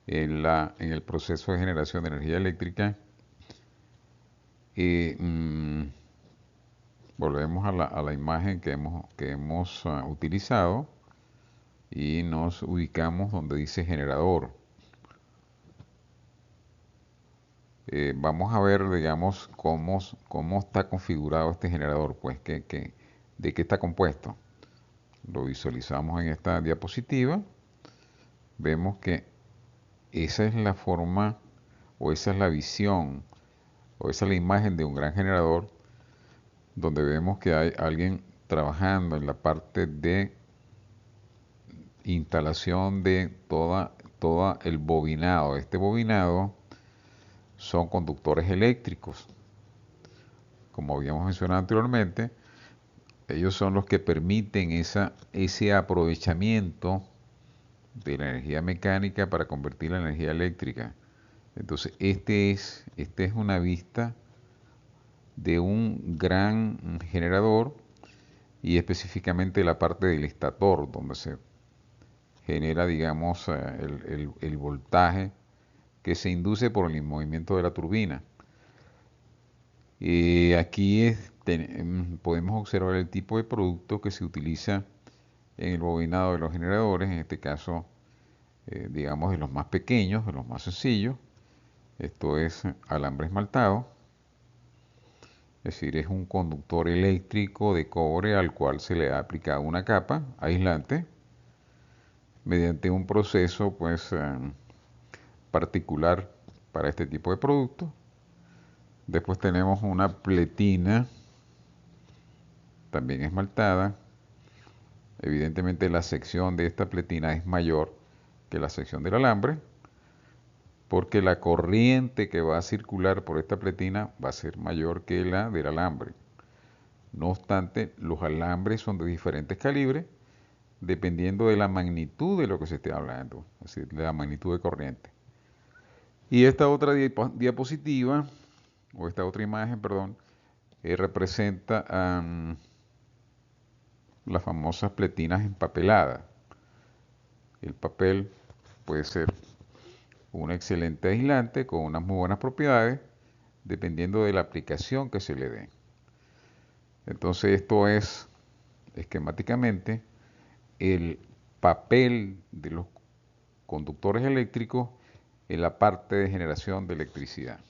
en el proceso de generación de energía eléctrica, eh, mm, volvemos a la imagen que hemos utilizado y nos ubicamos donde dice generador. Vamos a ver, digamos, cómo está configurado este generador, pues, de qué está compuesto. Lo visualizamos en esta diapositiva. Vemos que esa es la forma o esa es la visión o esa es la imagen de un gran generador donde vemos que hay alguien trabajando en la parte de instalación de todo el bobinado. Este bobinado son conductores eléctricos. Como habíamos mencionado anteriormente, ellos son los que permiten ese aprovechamiento de la energía mecánica para convertirla en energía eléctrica. Entonces, esta es una vista de un gran generador y específicamente la parte del estator, donde se genera, digamos, el voltaje que se induce por el movimiento de la turbina. Aquí podemos observar el tipo de producto que se utiliza en el bobinado de los generadores, en este caso, digamos, de los más pequeños, de los más sencillos. Esto es alambre esmaltado, es decir, es un conductor eléctrico de cobre al cual se le ha aplicado una capa aislante mediante un proceso pues particular para este tipo de producto. Después tenemos una pletina también esmaltada. Evidentemente la sección de esta pletina es mayor que la sección del alambre, porque la corriente que va a circular por esta pletina va a ser mayor que la del alambre. No obstante, los alambres son de diferentes calibres, dependiendo de la magnitud de lo que se esté hablando, es decir, de la magnitud de corriente. Y esta otra diapositiva, o esta otra imagen, perdón, representa las famosas pletinas empapeladas. El papel puede ser un excelente aislante con unas muy buenas propiedades, dependiendo de la aplicación que se le dé. Entonces esto es esquemáticamente el papel de los conductores eléctricos en la parte de generación de electricidad.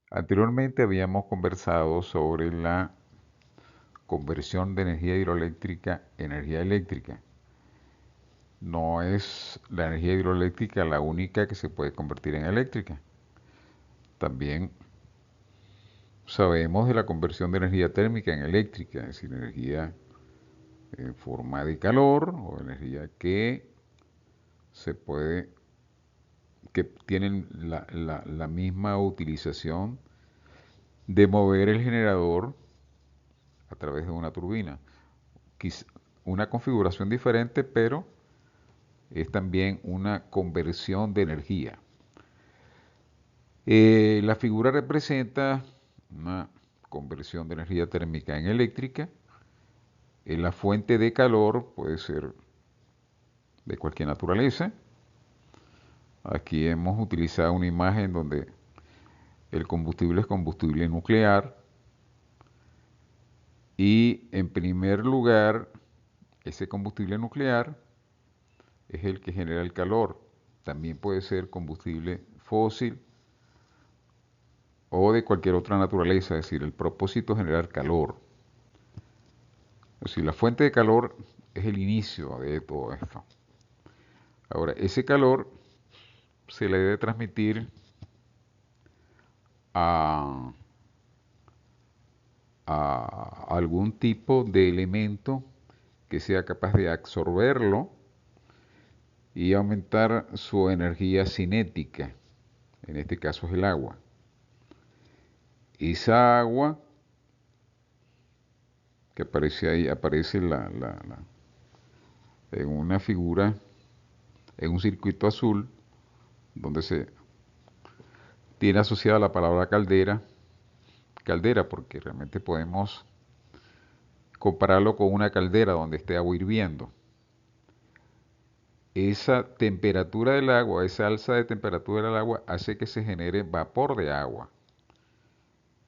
Anteriormente habíamos conversado sobre la conversión de energía hidroeléctrica a energía eléctrica. No es la energía hidroeléctrica la única que se puede convertir en eléctrica. También sabemos de la conversión de energía térmica en eléctrica, es decir, energía en forma de calor o energía que se puede, que tienen la misma utilización de mover el generador a través de una turbina. Una configuración diferente, pero es también una conversión de energía. La figura representa una conversión de energía térmica en eléctrica. La fuente de calor puede ser de cualquier naturaleza. Aquí hemos utilizado una imagen donde el combustible es combustible nuclear y en primer lugar ese combustible nuclear es el que genera el calor. También puede ser combustible fósil o de cualquier otra naturaleza, es decir, el propósito es generar calor. Es decir, la fuente de calor es el inicio de todo esto. Ahora, ese calor se le debe transmitir a, a algún tipo de elemento que sea capaz de absorberlo y aumentar su energía cinética. En este caso es el agua. Esa agua que aparece ahí, aparece en una figura, en un circuito azul, donde se tiene asociada la palabra caldera, porque realmente podemos compararlo con una caldera donde esté agua hirviendo. Esa temperatura del agua, esa alza de temperatura del agua hace que se genere vapor de agua.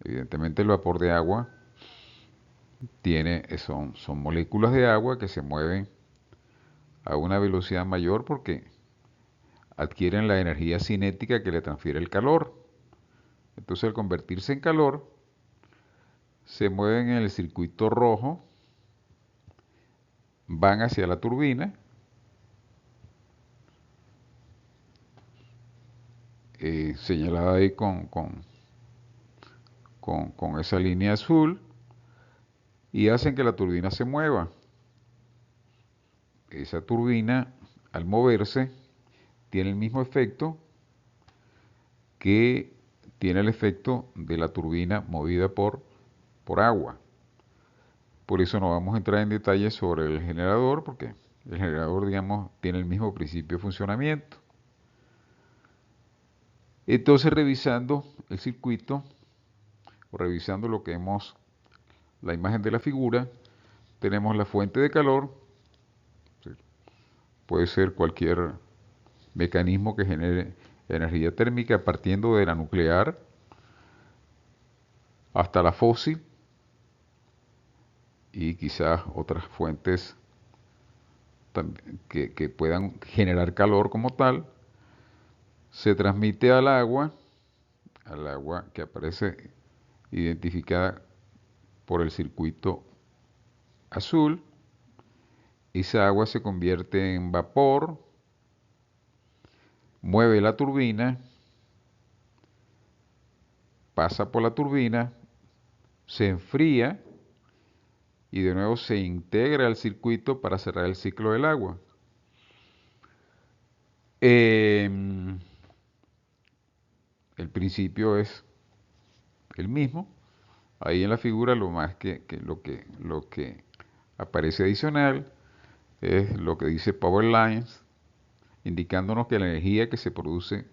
Evidentemente el vapor de agua son moléculas de agua que se mueven a una velocidad mayor porque adquieren la energía cinética que le transfiere el calor. Entonces al convertirse en calor, se mueven en el circuito rojo, van hacia la turbina, señalada ahí con esa línea azul, y hacen que la turbina se mueva. esa turbina, al moverse, tiene el mismo efecto que tiene el efecto de la turbina movida por agua. Por eso no vamos a entrar en detalles sobre el generador, porque el generador, digamos, tiene el mismo principio de funcionamiento. Entonces, revisando el circuito, o revisando lo que hemos, la imagen de la figura, tenemos la fuente de calor, puede ser cualquier mecanismo que genere energía térmica partiendo de la nuclear hasta la fósil y quizás otras fuentes que puedan generar calor como tal, se transmite al agua que aparece identificada por el circuito azul. Esa agua se convierte en vapor, mueve la turbina, pasa por la turbina, se enfría y de nuevo se integra al circuito para cerrar el ciclo del agua. El principio es el mismo. Ahí en la figura lo más lo que aparece adicional es lo que dice Power Lines, indicándonos que la energía que se produce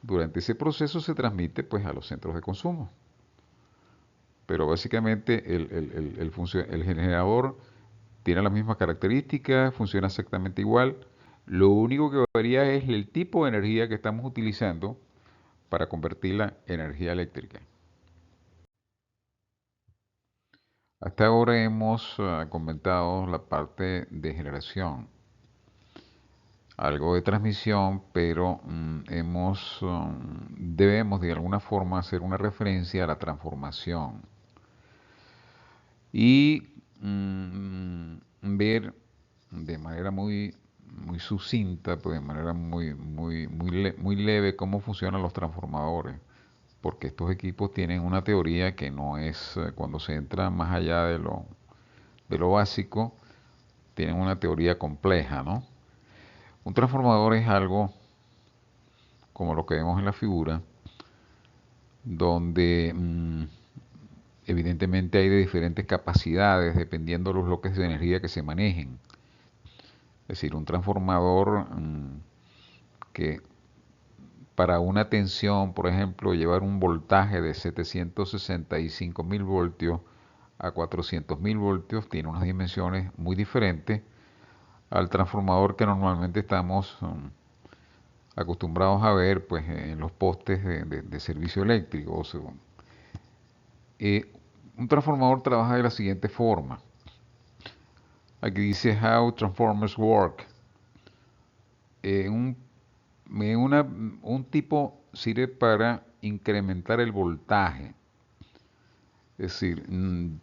durante ese proceso se transmite pues a los centros de consumo. Pero básicamente el generador tiene las mismas características, funciona exactamente igual. Lo único que varía es el tipo de energía que estamos utilizando para convertirla en energía eléctrica. Hasta ahora hemos comentado la parte de generación, algo de transmisión, pero debemos de alguna forma hacer una referencia a la transformación y ver de manera muy sucinta, pues de manera muy leve cómo funcionan los transformadores, porque estos equipos tienen una teoría que no es, cuando se entra más allá de lo básico, tienen una teoría compleja, ¿no? Un transformador es algo como lo que vemos en la figura, donde evidentemente hay de diferentes capacidades dependiendo de los bloques de energía que se manejen. Es decir, un transformador que para una tensión, por ejemplo, llevar un voltaje de 765.000 voltios a 400.000 voltios tiene unas dimensiones muy diferentes al transformador que normalmente estamos acostumbrados a ver pues, en los postes de servicio eléctrico. O sea, un transformador trabaja de la siguiente forma. Aquí dice How Transformers Work. Un, un tipo sirve para incrementar el voltaje. Es decir,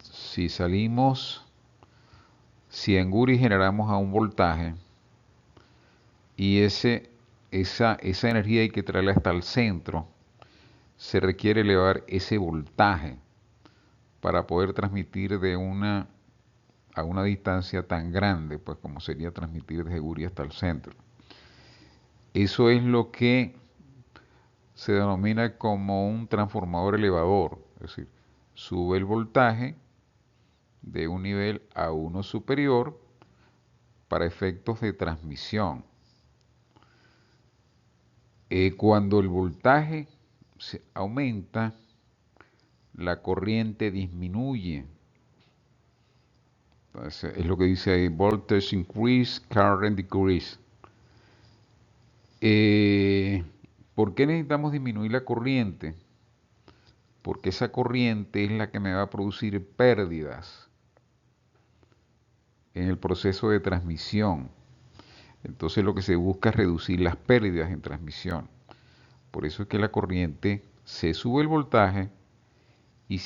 si salimos, si en Guri generamos a un voltaje y esa energía hay que traerla hasta el centro, se requiere elevar ese voltaje para poder transmitir a una distancia tan grande, pues como sería transmitir desde Guri hasta el centro. Eso es lo que se denomina como un transformador elevador, es decir, sube el voltaje de un nivel a uno superior para efectos de transmisión. Cuando el voltaje se aumenta, la corriente disminuye. Entonces, es lo que dice ahí, voltage increase, current decrease. ¿Por qué necesitamos disminuir la corriente? Porque esa corriente es la que me va a producir pérdidas en el proceso de transmisión. Entonces lo que se busca es reducir las pérdidas en transmisión. Por eso es que la corriente se sube el voltaje y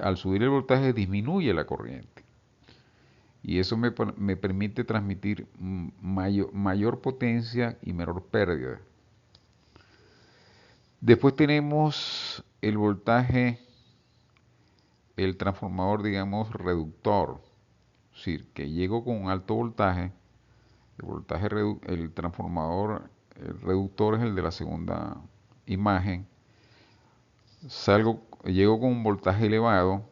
al subir el voltaje disminuye la corriente. Y eso me permite transmitir mayor potencia y menor pérdida. Después tenemos el voltaje, el transformador, digamos, reductor. Es decir, que llego con un alto voltaje, el transformador, el reductor es el de la segunda imagen, llego con un voltaje elevado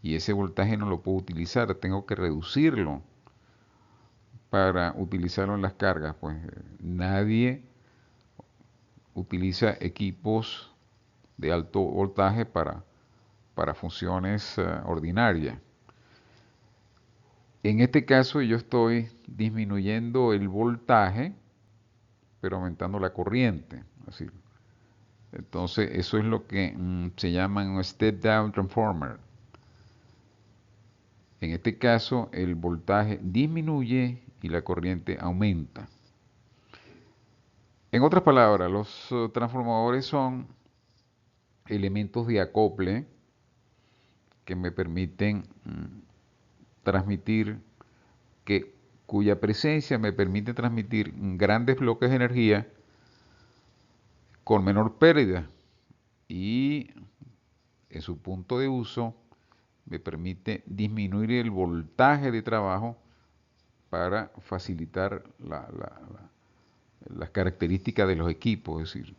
y ese voltaje no lo puedo utilizar, tengo que reducirlo para utilizarlo en las cargas. Pues nadie utiliza equipos de alto voltaje para funciones ordinarias. En este caso yo estoy disminuyendo el voltaje, pero aumentando la corriente. Así. Entonces eso es lo que se llama un step down transformer. En este caso el voltaje disminuye y la corriente aumenta. En otras palabras, los transformadores son elementos de acople que me permiten transmitir, cuya presencia me permite transmitir grandes bloques de energía con menor pérdida y en su punto de uso me permite disminuir el voltaje de trabajo para facilitar las características de los equipos. Es decir,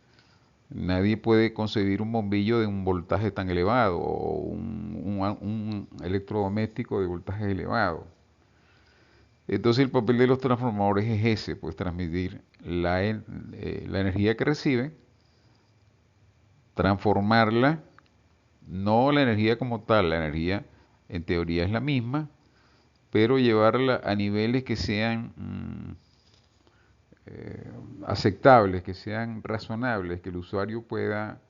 nadie puede concebir un bombillo de un voltaje tan elevado o un electrodoméstico de voltaje elevado. Entonces el papel de los transformadores es ese, pues transmitir la energía que reciben, transformarla, no la energía como tal, la energía en teoría es la misma, pero llevarla a niveles que sean aceptables, que sean razonables, que el usuario pueda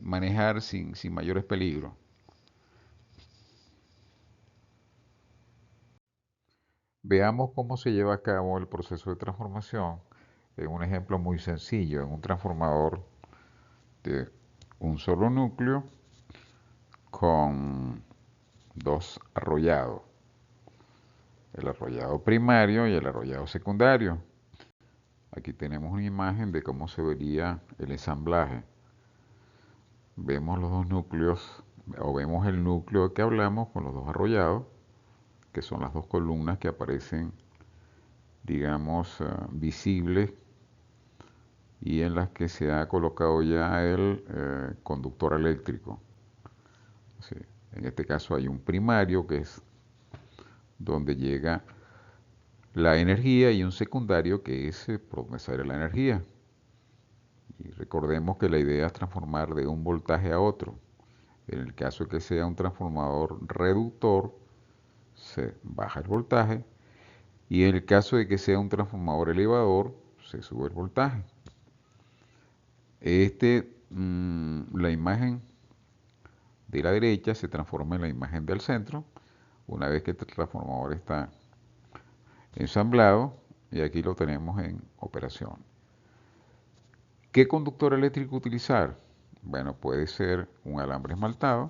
manejar sin mayores peligros. Veamos cómo se lleva a cabo el proceso de transformación en un ejemplo muy sencillo, en un transformador de un solo núcleo con dos arrollados, el arrollado primario y el arrollado secundario. Aquí tenemos una imagen de cómo se vería el ensamblaje. Vemos los dos núcleos, o vemos el núcleo que hablamos con los dos arrollados, que son las dos columnas que aparecen, digamos, visibles y en las que se ha colocado ya el conductor eléctrico. Sí. En este caso hay un primario que es donde llega la energía y un secundario que es por donde sale la energía. Y recordemos que la idea es transformar de un voltaje a otro. En el caso de que sea un transformador reductor, se baja el voltaje. Y en el caso de que sea un transformador elevador, se sube el voltaje. La imagen de la derecha se transforma en la imagen del centro una vez que este transformador está ensamblado y aquí lo tenemos en operación. ¿Qué conductor eléctrico utilizar? Bueno, puede ser un alambre esmaltado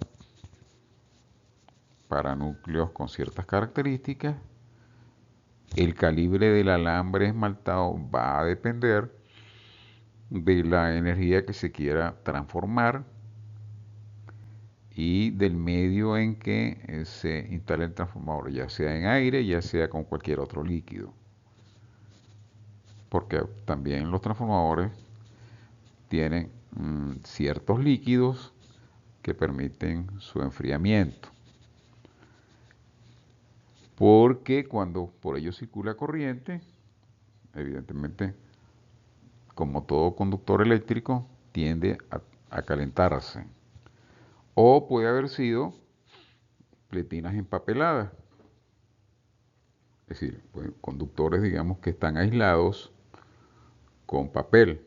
para núcleos con ciertas características. El calibre del alambre esmaltado va a depender de la energía que se quiera transformar y del medio en que se instala el transformador, ya sea en aire, ya sea con cualquier otro líquido. Porque también los transformadores tienen ciertos líquidos que permiten su enfriamiento. Porque cuando por ellos circula corriente, evidentemente, como todo conductor eléctrico, tiende a calentarse. O puede haber sido pletinas empapeladas. Es decir, pues, conductores, digamos, que están aislados con papel,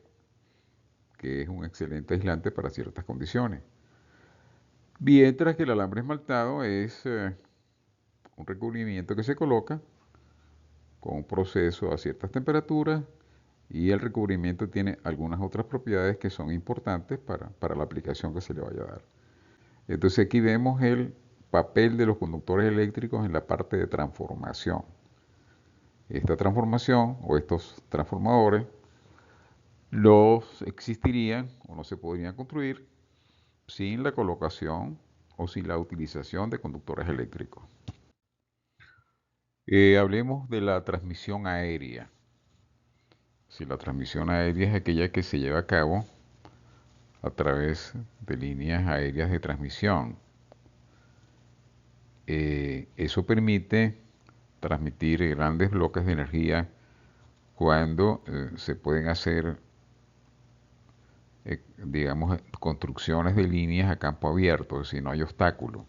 que es un excelente aislante para ciertas condiciones. Mientras que el alambre esmaltado es un recubrimiento que se coloca con un proceso a ciertas temperaturas y el recubrimiento tiene algunas otras propiedades que son importantes para la aplicación que se le vaya a dar. Entonces aquí vemos el papel de los conductores eléctricos en la parte de transformación. Esta transformación o estos transformadores los existirían o no se podrían construir sin la colocación o sin la utilización de conductores eléctricos. Hablemos de la transmisión aérea. Si la transmisión aérea es aquella que se lleva a cabo a través de líneas aéreas de transmisión. Eso permite transmitir grandes bloques de energía cuando se pueden hacer, digamos, construcciones de líneas a campo abierto, si no hay obstáculo.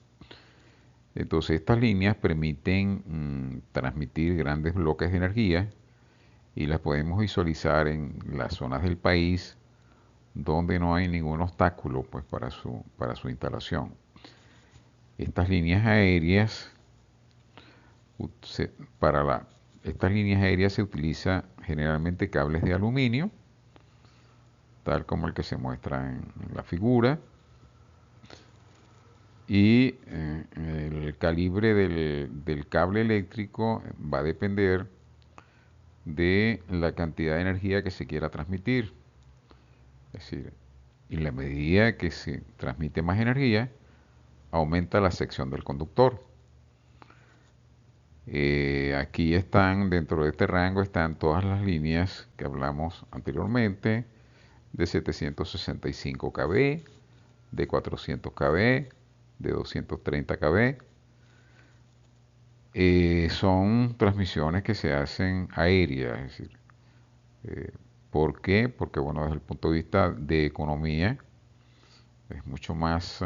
Entonces estas líneas permiten transmitir grandes bloques de energía y las podemos visualizar en las zonas del país donde no hay ningún obstáculo pues, para su instalación. Estas líneas aéreas, se, para la, estas líneas aéreas se utiliza generalmente cables de aluminio, tal como el que se muestra en la figura, y el calibre del cable eléctrico va a depender de la cantidad de energía que se quiera transmitir. Es decir, en la medida que se transmite más energía, aumenta la sección del conductor. Aquí están, dentro de este rango, están todas las líneas que hablamos anteriormente, de 765 kV, de 400 kV, de 230 kV. Son transmisiones que se hacen aéreas, es decir, ¿por qué? Porque, bueno, desde el punto de vista de economía, es mucho más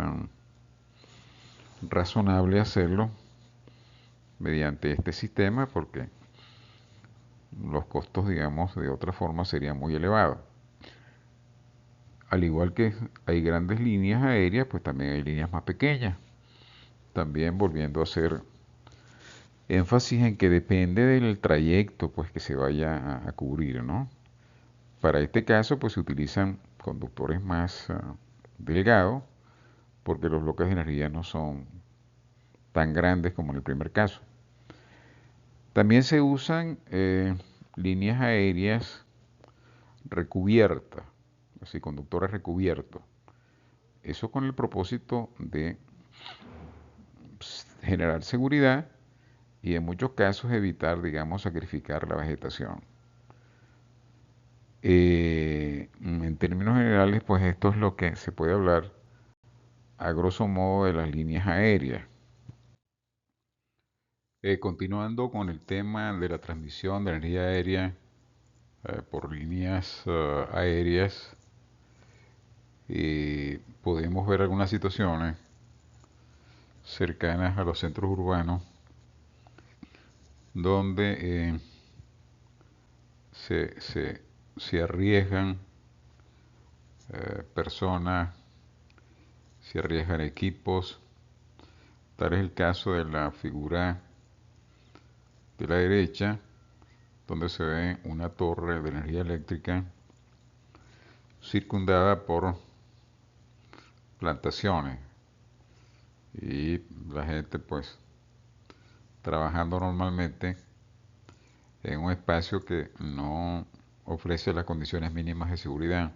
razonable hacerlo mediante este sistema porque los costos, digamos, de otra forma serían muy elevados. Al igual que hay grandes líneas aéreas, pues también hay líneas más pequeñas. También volviendo a hacer énfasis en que depende del trayecto pues que se vaya a cubrir, ¿no? Para este caso, pues se utilizan conductores más delgados porque los bloques de energía no son tan grandes como en el primer caso. También se usan líneas aéreas recubiertas, así conductores recubiertos. Eso con el propósito de generar seguridad y en muchos casos evitar, digamos, sacrificar la vegetación. En términos generales, pues esto es lo que se puede hablar a grosso modo de las líneas aéreas. Continuando con el tema de la transmisión de energía aérea por líneas aéreas, podemos ver algunas situaciones cercanas a los centros urbanos donde se, se, se arriesgan personas, se arriesgan equipos. Tal es el caso de la figura de la derecha, donde se ve una torre de energía eléctrica circundada por plantaciones y la gente pues trabajando normalmente en un espacio que no ofrece las condiciones mínimas de seguridad.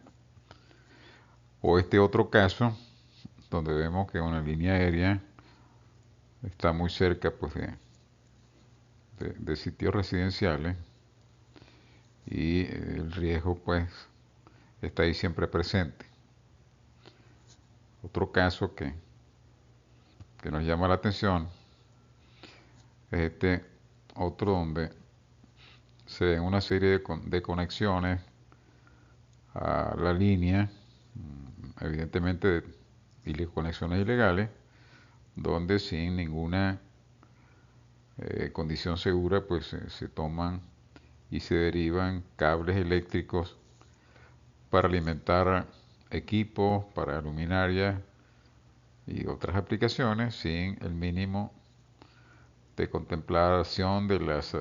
O este otro caso, donde vemos que una línea aérea está muy cerca pues, de sitios residenciales y el riesgo pues está ahí siempre presente. Otro caso que nos llama la atención es este otro donde se ven una serie de conexiones a la línea, evidentemente conexiones ilegales, donde sin ninguna condición segura pues se toman y se derivan cables eléctricos para alimentar equipos, para luminarias y otras aplicaciones sin el mínimo de contemplación de las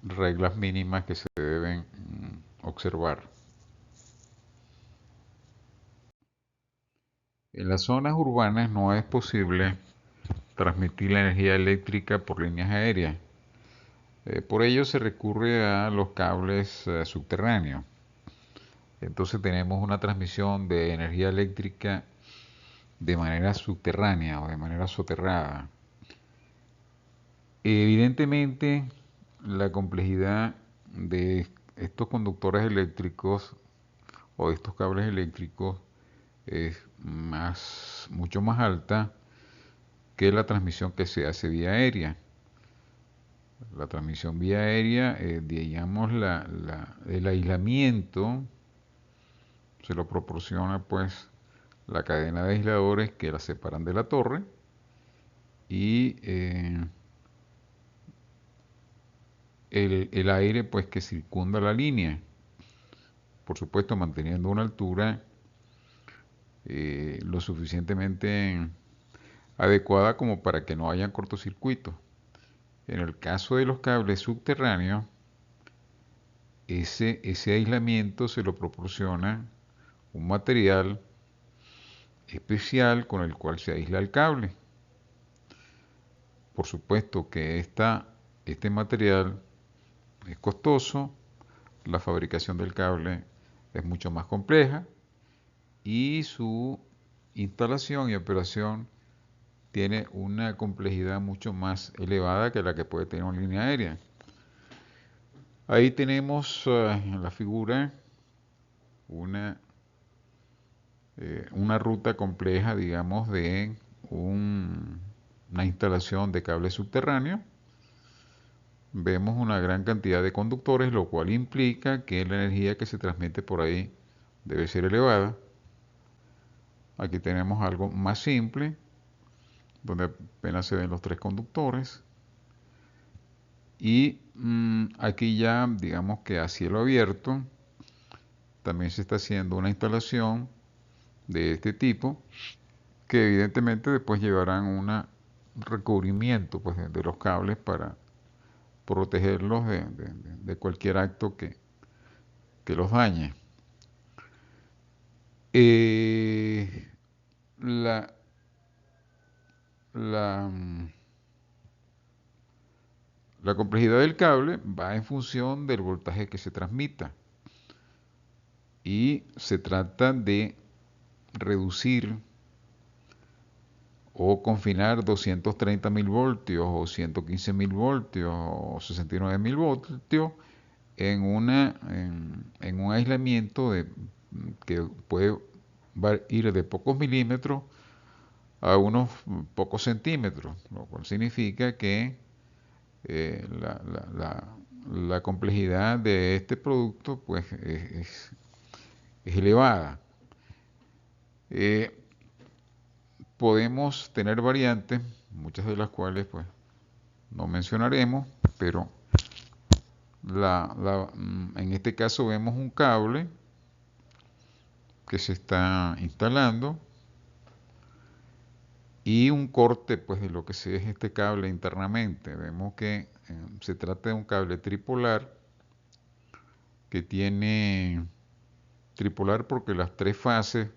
reglas mínimas que se deben observar. En las zonas urbanas no es posible transmitir la energía eléctrica por líneas aéreas. Por ello se recurre a los cables subterráneos. Entonces tenemos una transmisión de energía eléctrica de manera subterránea o de manera soterrada. Evidentemente, la complejidad de estos conductores eléctricos o de estos cables eléctricos es mucho más alta que la transmisión que se hace vía aérea. La transmisión vía aérea, digamos, el aislamiento se lo proporciona pues la cadena de aisladores que la separan de la torre y el aire pues que circunda la línea, por supuesto manteniendo una altura lo suficientemente adecuada como para que no haya cortocircuito. En el caso de los cables subterráneos, ese aislamiento se lo proporciona un material especial con el cual se aísla el cable. Por supuesto que este material es costoso, la fabricación del cable es mucho más compleja y su instalación y operación tiene una complejidad mucho más elevada que la que puede tener una línea aérea. Ahí tenemos en la figura una, una ruta compleja, digamos, de una instalación de cable subterráneo. Vemos una gran cantidad de conductores, lo cual implica que la energía que se transmite por ahí debe ser elevada. Aquí tenemos algo más simple, donde apenas se ven los tres conductores. Y aquí ya, digamos que a cielo abierto, también se está haciendo una instalación de este tipo, que evidentemente después llevarán un recubrimiento pues, de los cables para protegerlos de cualquier acto que los dañe. Eh, la, la, la complejidad del cable va en función del voltaje que se transmita y se trata de reducir o confinar 230.000 voltios o 115.000 voltios o 69.000 voltios en un aislamiento que puede ir de pocos milímetros a unos pocos centímetros, lo cual significa que eh, la, la- la- la complejidad de este producto pues es elevada. Eh, Podemos tener variantes, muchas de las cuales pues no mencionaremos, pero en este caso vemos un cable que se está instalando y un corte pues de lo que es este cable internamente. Vemos que se trata de un cable tripolar que tiene tripolar porque las tres fases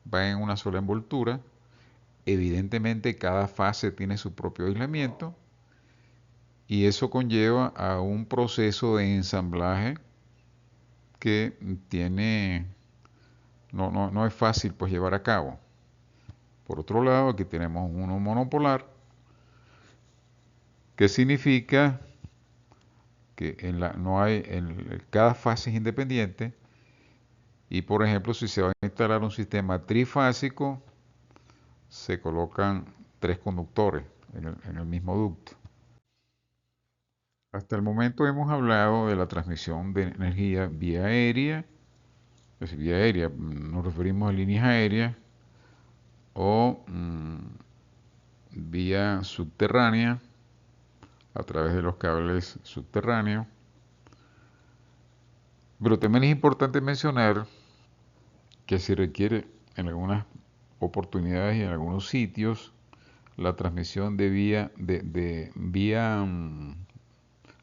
van en una sola envoltura. Evidentemente cada fase tiene su propio aislamiento y eso conlleva a un proceso de ensamblaje que no es fácil pues llevar a cabo. Por otro lado, aquí tenemos uno monopolar, que significa que no hay, cada fase es independiente y por ejemplo si se va a instalar un sistema trifásico, se colocan tres conductores en el mismo ducto. Hasta el momento hemos hablado de la transmisión de energía vía aérea, es decir, vía aérea, nos referimos a líneas aéreas o vía subterránea a través de los cables subterráneos. Pero también es importante mencionar que se requiere en algunas oportunidades y en algunos sitios la transmisión de vía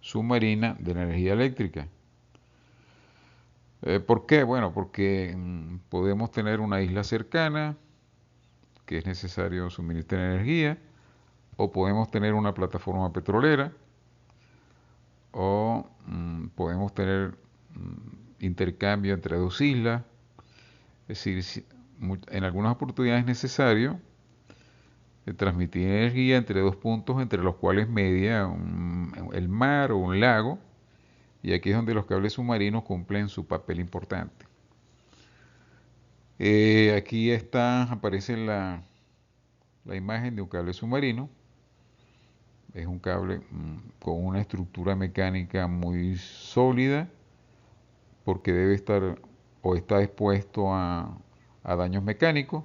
submarina de la energía eléctrica. ¿Por qué? Bueno, porque podemos tener una isla cercana que es necesario suministrar energía, o podemos tener una plataforma petrolera, o podemos tener intercambio entre dos islas. Es decir, en algunas oportunidades es necesario de transmitir energía entre dos puntos entre los cuales media el mar o un lago, y aquí es donde los cables submarinos cumplen su papel importante. Aquí aparece la imagen de un cable submarino. Es un cable con una estructura mecánica muy sólida porque debe estar o está expuesto a daños mecánicos,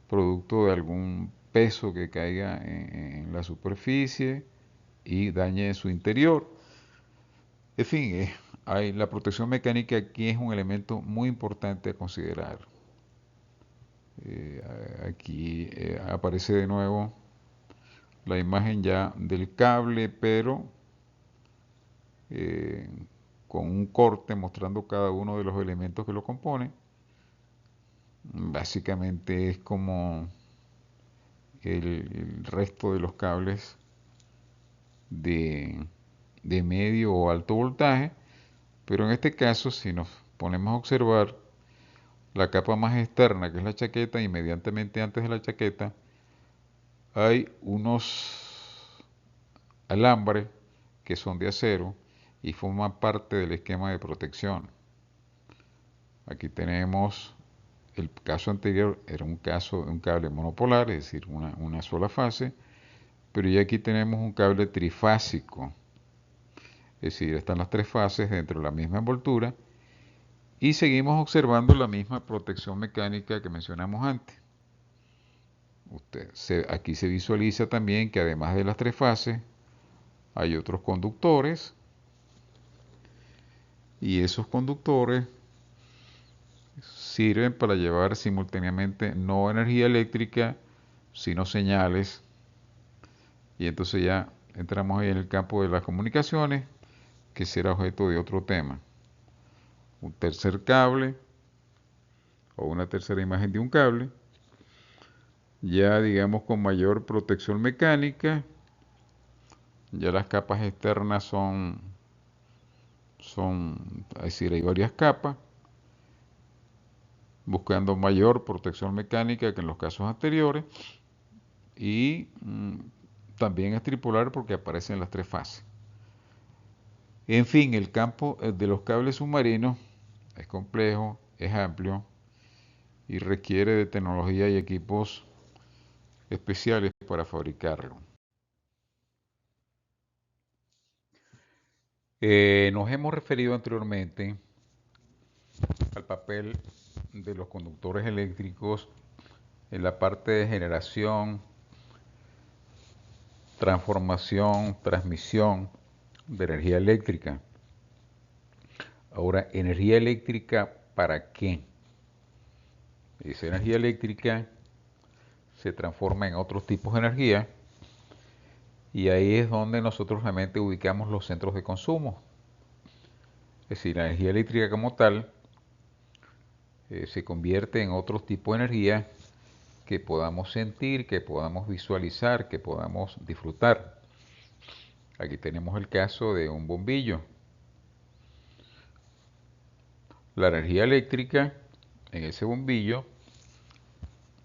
producto de algún peso que caiga en la superficie y dañe su interior. En fin, la protección mecánica aquí es un elemento muy importante a considerar. Aquí aparece de nuevo la imagen ya del cable, pero eh, con un corte mostrando cada uno de los elementos que lo componen. Básicamente es como el resto de los cables de, de medio o alto voltaje, pero en este caso, si nos ponemos a observar la capa más externa, que es la chaqueta, inmediatamente antes de la chaqueta hay unos alambres que son de acero y forman parte del esquema de protección. Aquí tenemos el caso anterior, era un caso de un cable monopolar, es decir, una sola fase, pero ya aquí tenemos un cable trifásico, es decir, están las tres fases dentro de la misma envoltura y seguimos observando la misma protección mecánica que mencionamos antes. Aquí se visualiza también que además de las tres fases hay otros conductores y esos conductores sirven para llevar simultáneamente no energía eléctrica sino señales, y entonces ya entramos ahí en el campo de las comunicaciones, que será objeto de otro tema. Un tercer cable o una tercera imagen de un cable, ya digamos con mayor protección mecánica. Ya las capas externas es decir, hay varias capas, buscando mayor protección mecánica que en los casos anteriores, y también es tripolar porque aparecen las tres fases. En fin, el campo de los cables submarinos es complejo, es amplio y requiere de tecnología y equipos especiales para fabricarlo. Nos hemos referido anteriormente al papel de los conductores eléctricos en la parte de generación, transformación, transmisión de energía eléctrica. Ahora, ¿energía eléctrica para qué? Esa energía eléctrica se transforma en otros tipos de energía y ahí es donde nosotros realmente ubicamos los centros de consumo. Es decir, la energía eléctrica como tal se convierte en otro tipo de energía que podamos sentir, que podamos visualizar, que podamos disfrutar. Aquí tenemos el caso de un bombillo. La energía eléctrica en ese bombillo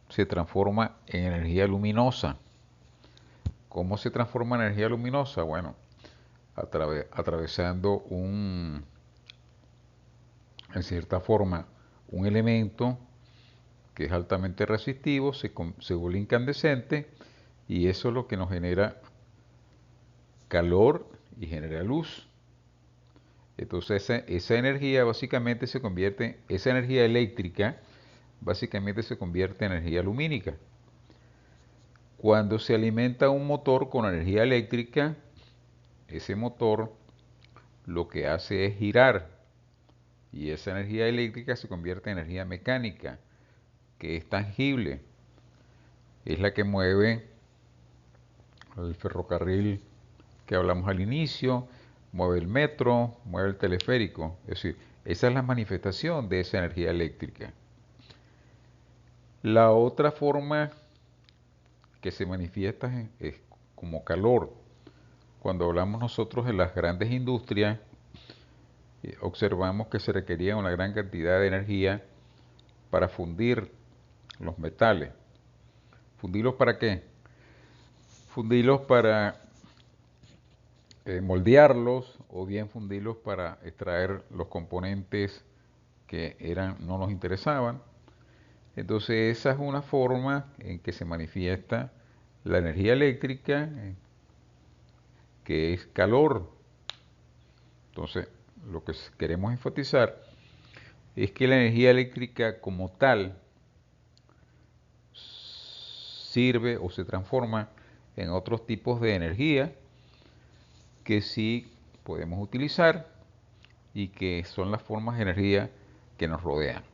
se transforma en energía luminosa. ¿Cómo se transforma en energía luminosa? Bueno, atravesando en cierta forma, un elemento que es altamente resistivo, se vuelve incandescente y eso es lo que nos genera calor y genera luz. Entonces esa energía básicamente esa energía eléctrica básicamente se convierte en energía lumínica. Cuando se alimenta un motor con energía eléctrica, ese motor lo que hace es girar y esa energía eléctrica se convierte en energía mecánica, que es tangible. Es la que mueve el ferrocarril que hablamos al inicio, mueve el metro, mueve el teleférico. Es decir, esa es la manifestación de esa energía eléctrica. La otra forma que se manifiesta es como calor. Cuando hablamos nosotros de las grandes industrias, observamos que se requería una gran cantidad de energía para fundir los metales. ¿Fundirlos para qué? Fundirlos para moldearlos o bien fundirlos para extraer los componentes que no nos interesaban. Entonces esa es una forma en que se manifiesta la energía eléctrica, que es calor. Entonces lo que queremos enfatizar es que la energía eléctrica como tal sirve o se transforma en otros tipos de energía que sí podemos utilizar y que son las formas de energía que nos rodean.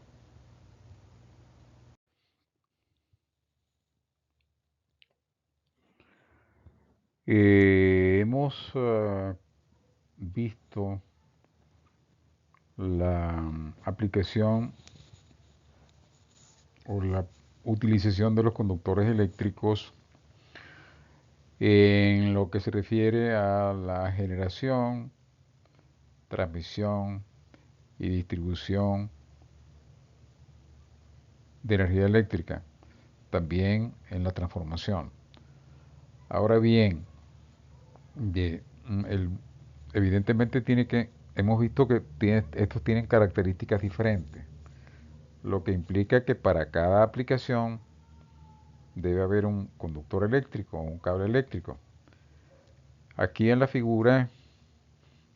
Hemos visto la aplicación o la utilización de los conductores eléctricos en lo que se refiere a la generación, transmisión y distribución de energía eléctrica, también en la transformación. Ahora bien, de, el, evidentemente hemos visto que estos tienen características diferentes, lo que implica que para cada aplicación debe haber un conductor eléctrico o un cable eléctrico. Aquí en la figura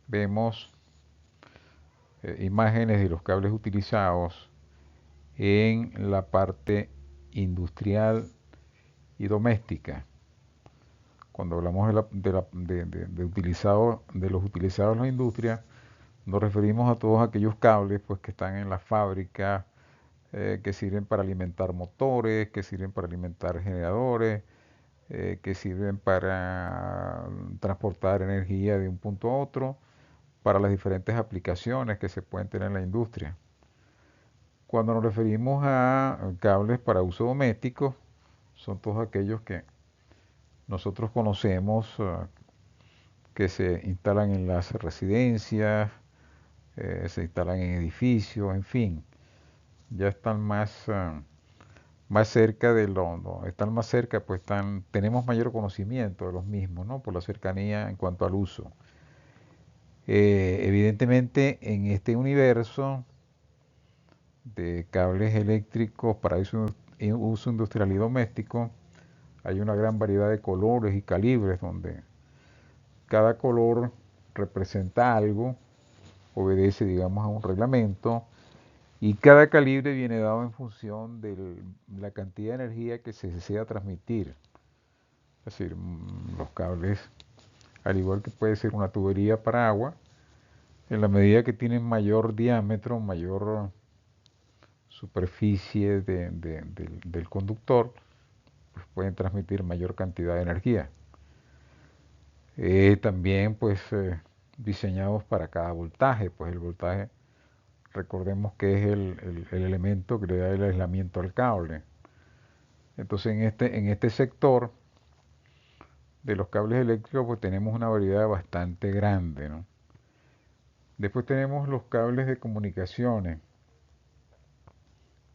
vemos imágenes de los cables utilizados en la parte industrial y doméstica. Cuando hablamos de los utilizados en la industria, nos referimos a todos aquellos cables pues, que están en la fábrica, que sirven para alimentar motores, que sirven para alimentar generadores, que sirven para transportar energía de un punto a otro, para las diferentes aplicaciones que se pueden tener en la industria. Cuando nos referimos a cables para uso doméstico, son todos aquellos que nosotros conocemos, que se instalan en las residencias, se instalan en edificios, en fin, ya están más cerca están más cerca, pues tenemos mayor conocimiento de los mismos, ¿no? Por la cercanía en cuanto al uso. Evidentemente, en este universo de cables eléctricos para uso industrial y doméstico, hay una gran variedad de colores y calibres donde cada color representa algo, obedece, digamos, a un reglamento y cada calibre viene dado en función de la cantidad de energía que se desea transmitir. Es decir, los cables, al igual que puede ser una tubería para agua, en la medida que tienen mayor diámetro, mayor superficie del conductor, pues pueden transmitir mayor cantidad de energía. También pues diseñados para cada voltaje, pues el voltaje, recordemos que es el elemento que le da el aislamiento al cable. Entonces en este sector de los cables eléctricos pues tenemos una variedad bastante grande, ¿no? Después tenemos los cables de comunicaciones.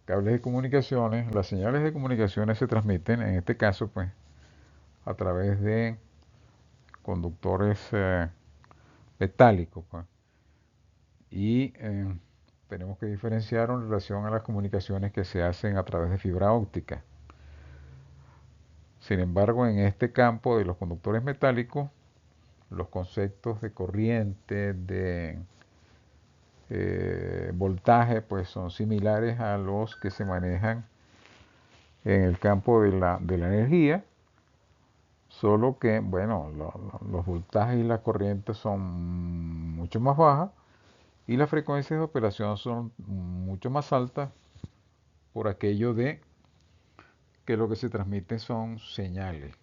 Cables de comunicaciones, las señales de comunicaciones se transmiten, en este caso pues a través de conductores metálicos, pues. Y tenemos que diferenciar en relación a las comunicaciones que se hacen a través de fibra óptica. Sin embargo, en este campo de los conductores metálicos, los conceptos de corriente, de voltaje, pues son similares a los que se manejan en el campo de la energía, solo que, bueno, los voltajes y las corrientes son mucho más bajas y las frecuencias de operación son mucho más altas por aquello de que lo que se transmite son señales.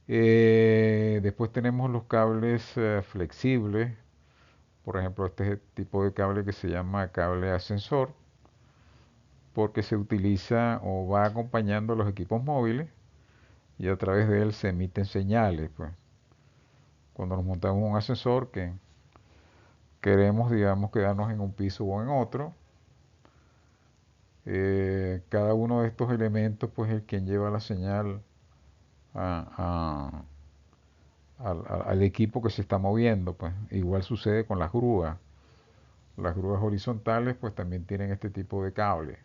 Después tenemos los cables flexibles, por ejemplo, este tipo de cable que se llama cable ascensor, porque se utiliza o va acompañando a los equipos móviles y a través de él se emiten señales. Pues. Cuando nos montamos un ascensor que queremos, digamos, quedarnos en un piso o en otro, Cada uno de estos elementos pues es quien lleva la señal a- al equipo que se está moviendo, pues igual sucede con las grúas. Las grúas horizontales pues también tienen este tipo de cable.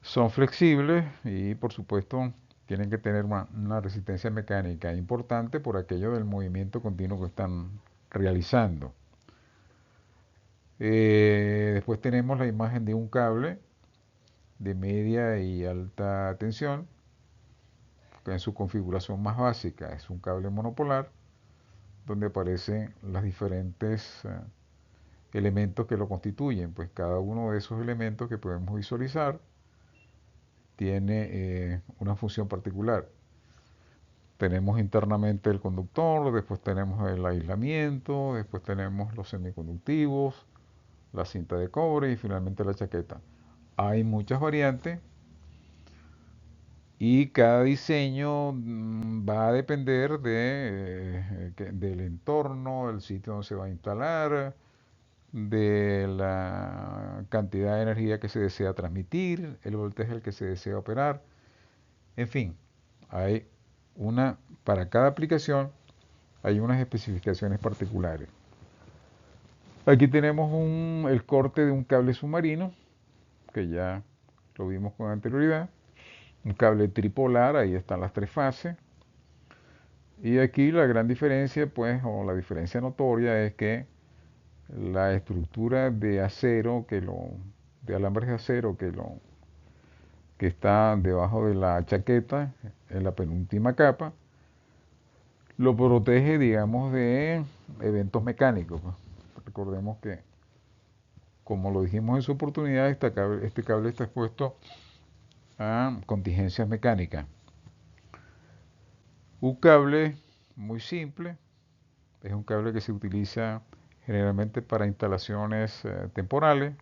Son flexibles y por supuesto tienen que tener una resistencia mecánica importante por aquello del movimiento continuo que están realizando. Después tenemos la imagen de un cable de media y alta tensión, que en su configuración más básica es un cable monopolar, donde aparecen los diferentes elementos que lo constituyen. Pues cada uno de esos elementos que podemos visualizar tiene una función particular. Tenemos internamente el conductor, después tenemos el aislamiento, después tenemos los semiconductivos, la cinta de cobre y finalmente la chaqueta. Hay muchas variantes y cada diseño va a depender del entorno, del sitio donde se va a instalar, de la cantidad de energía que se desea transmitir, el voltaje al que se desea operar. En fin, hay para cada aplicación hay unas especificaciones particulares. Aquí tenemos el corte de un cable submarino, que ya lo vimos con anterioridad. Un cable tripolar, ahí están las tres fases. Y aquí la gran diferencia, pues, o la diferencia notoria es que la estructura de acero de alambres de acero que está debajo de la chaqueta, en la penúltima capa, lo protege, digamos, de eventos mecánicos, pues. Recordemos que, como lo dijimos en su oportunidad, este cable está expuesto a contingencias mecánicas. Un cable muy simple, es un cable que se utiliza generalmente para instalaciones temporales.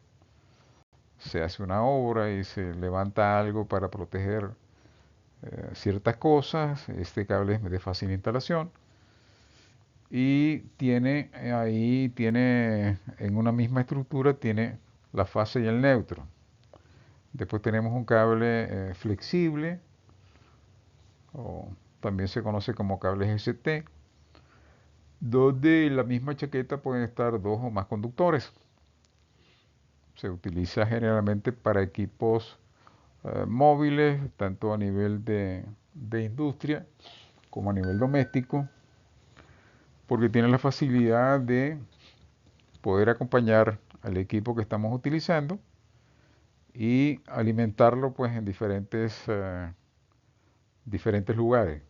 Se hace una obra y se levanta algo para proteger ciertas cosas. Este cable es de fácil instalación y tiene en una misma estructura, tiene la fase y el neutro. Después tenemos un cable flexible, o también se conoce como cables ST, donde en la misma chaqueta pueden estar dos o más conductores. Se utiliza generalmente para equipos móviles, tanto a nivel de industria como a nivel doméstico, porque tiene la facilidad de poder acompañar al equipo que estamos utilizando y alimentarlo pues en diferentes lugares.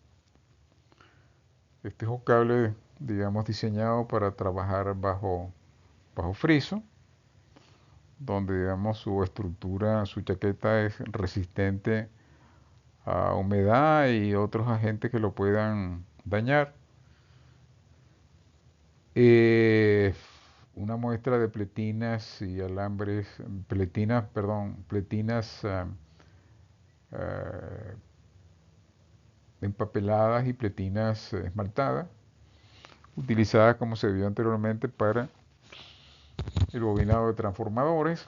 Este es un cable, digamos, diseñado para trabajar bajo friso, donde digamos su estructura, su chaqueta es resistente a humedad y otros agentes que lo puedan dañar. Eh, una muestra de pletinas y alambres, pletinas ah, empapeladas y pletinas esmaltadas, utilizadas como se vio anteriormente para el bobinado de transformadores,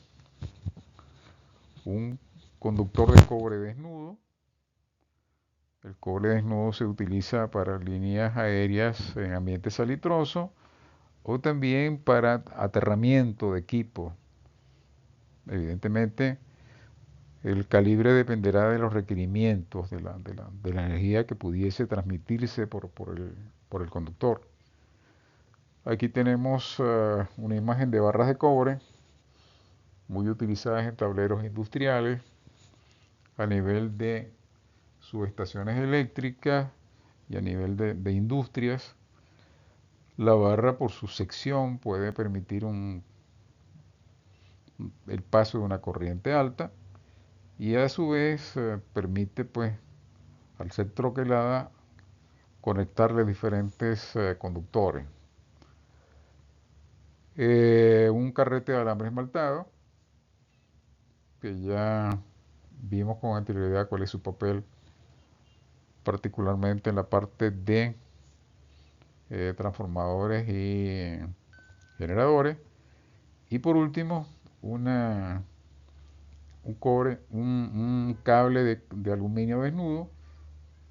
un conductor de cobre desnudo. El cobre desnudo se utiliza para líneas aéreas en ambiente salitroso o también para aterramiento de equipo. Evidentemente, el calibre dependerá de los requerimientos de la energía que pudiese transmitirse por el conductor. Aquí tenemos una imagen de barras de cobre muy utilizadas en tableros industriales a nivel de subestaciones eléctricas y a nivel de industrias. La barra por su sección puede permitir el paso de una corriente alta y a su vez permite, pues, al ser troquelada, conectarle diferentes conductores. Un carrete de alambre esmaltado, que ya vimos con anterioridad cuál es su papel, particularmente en la parte de transformadores y generadores. Y por último, una un cable de aluminio desnudo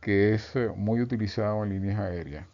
que es muy utilizado en líneas aéreas.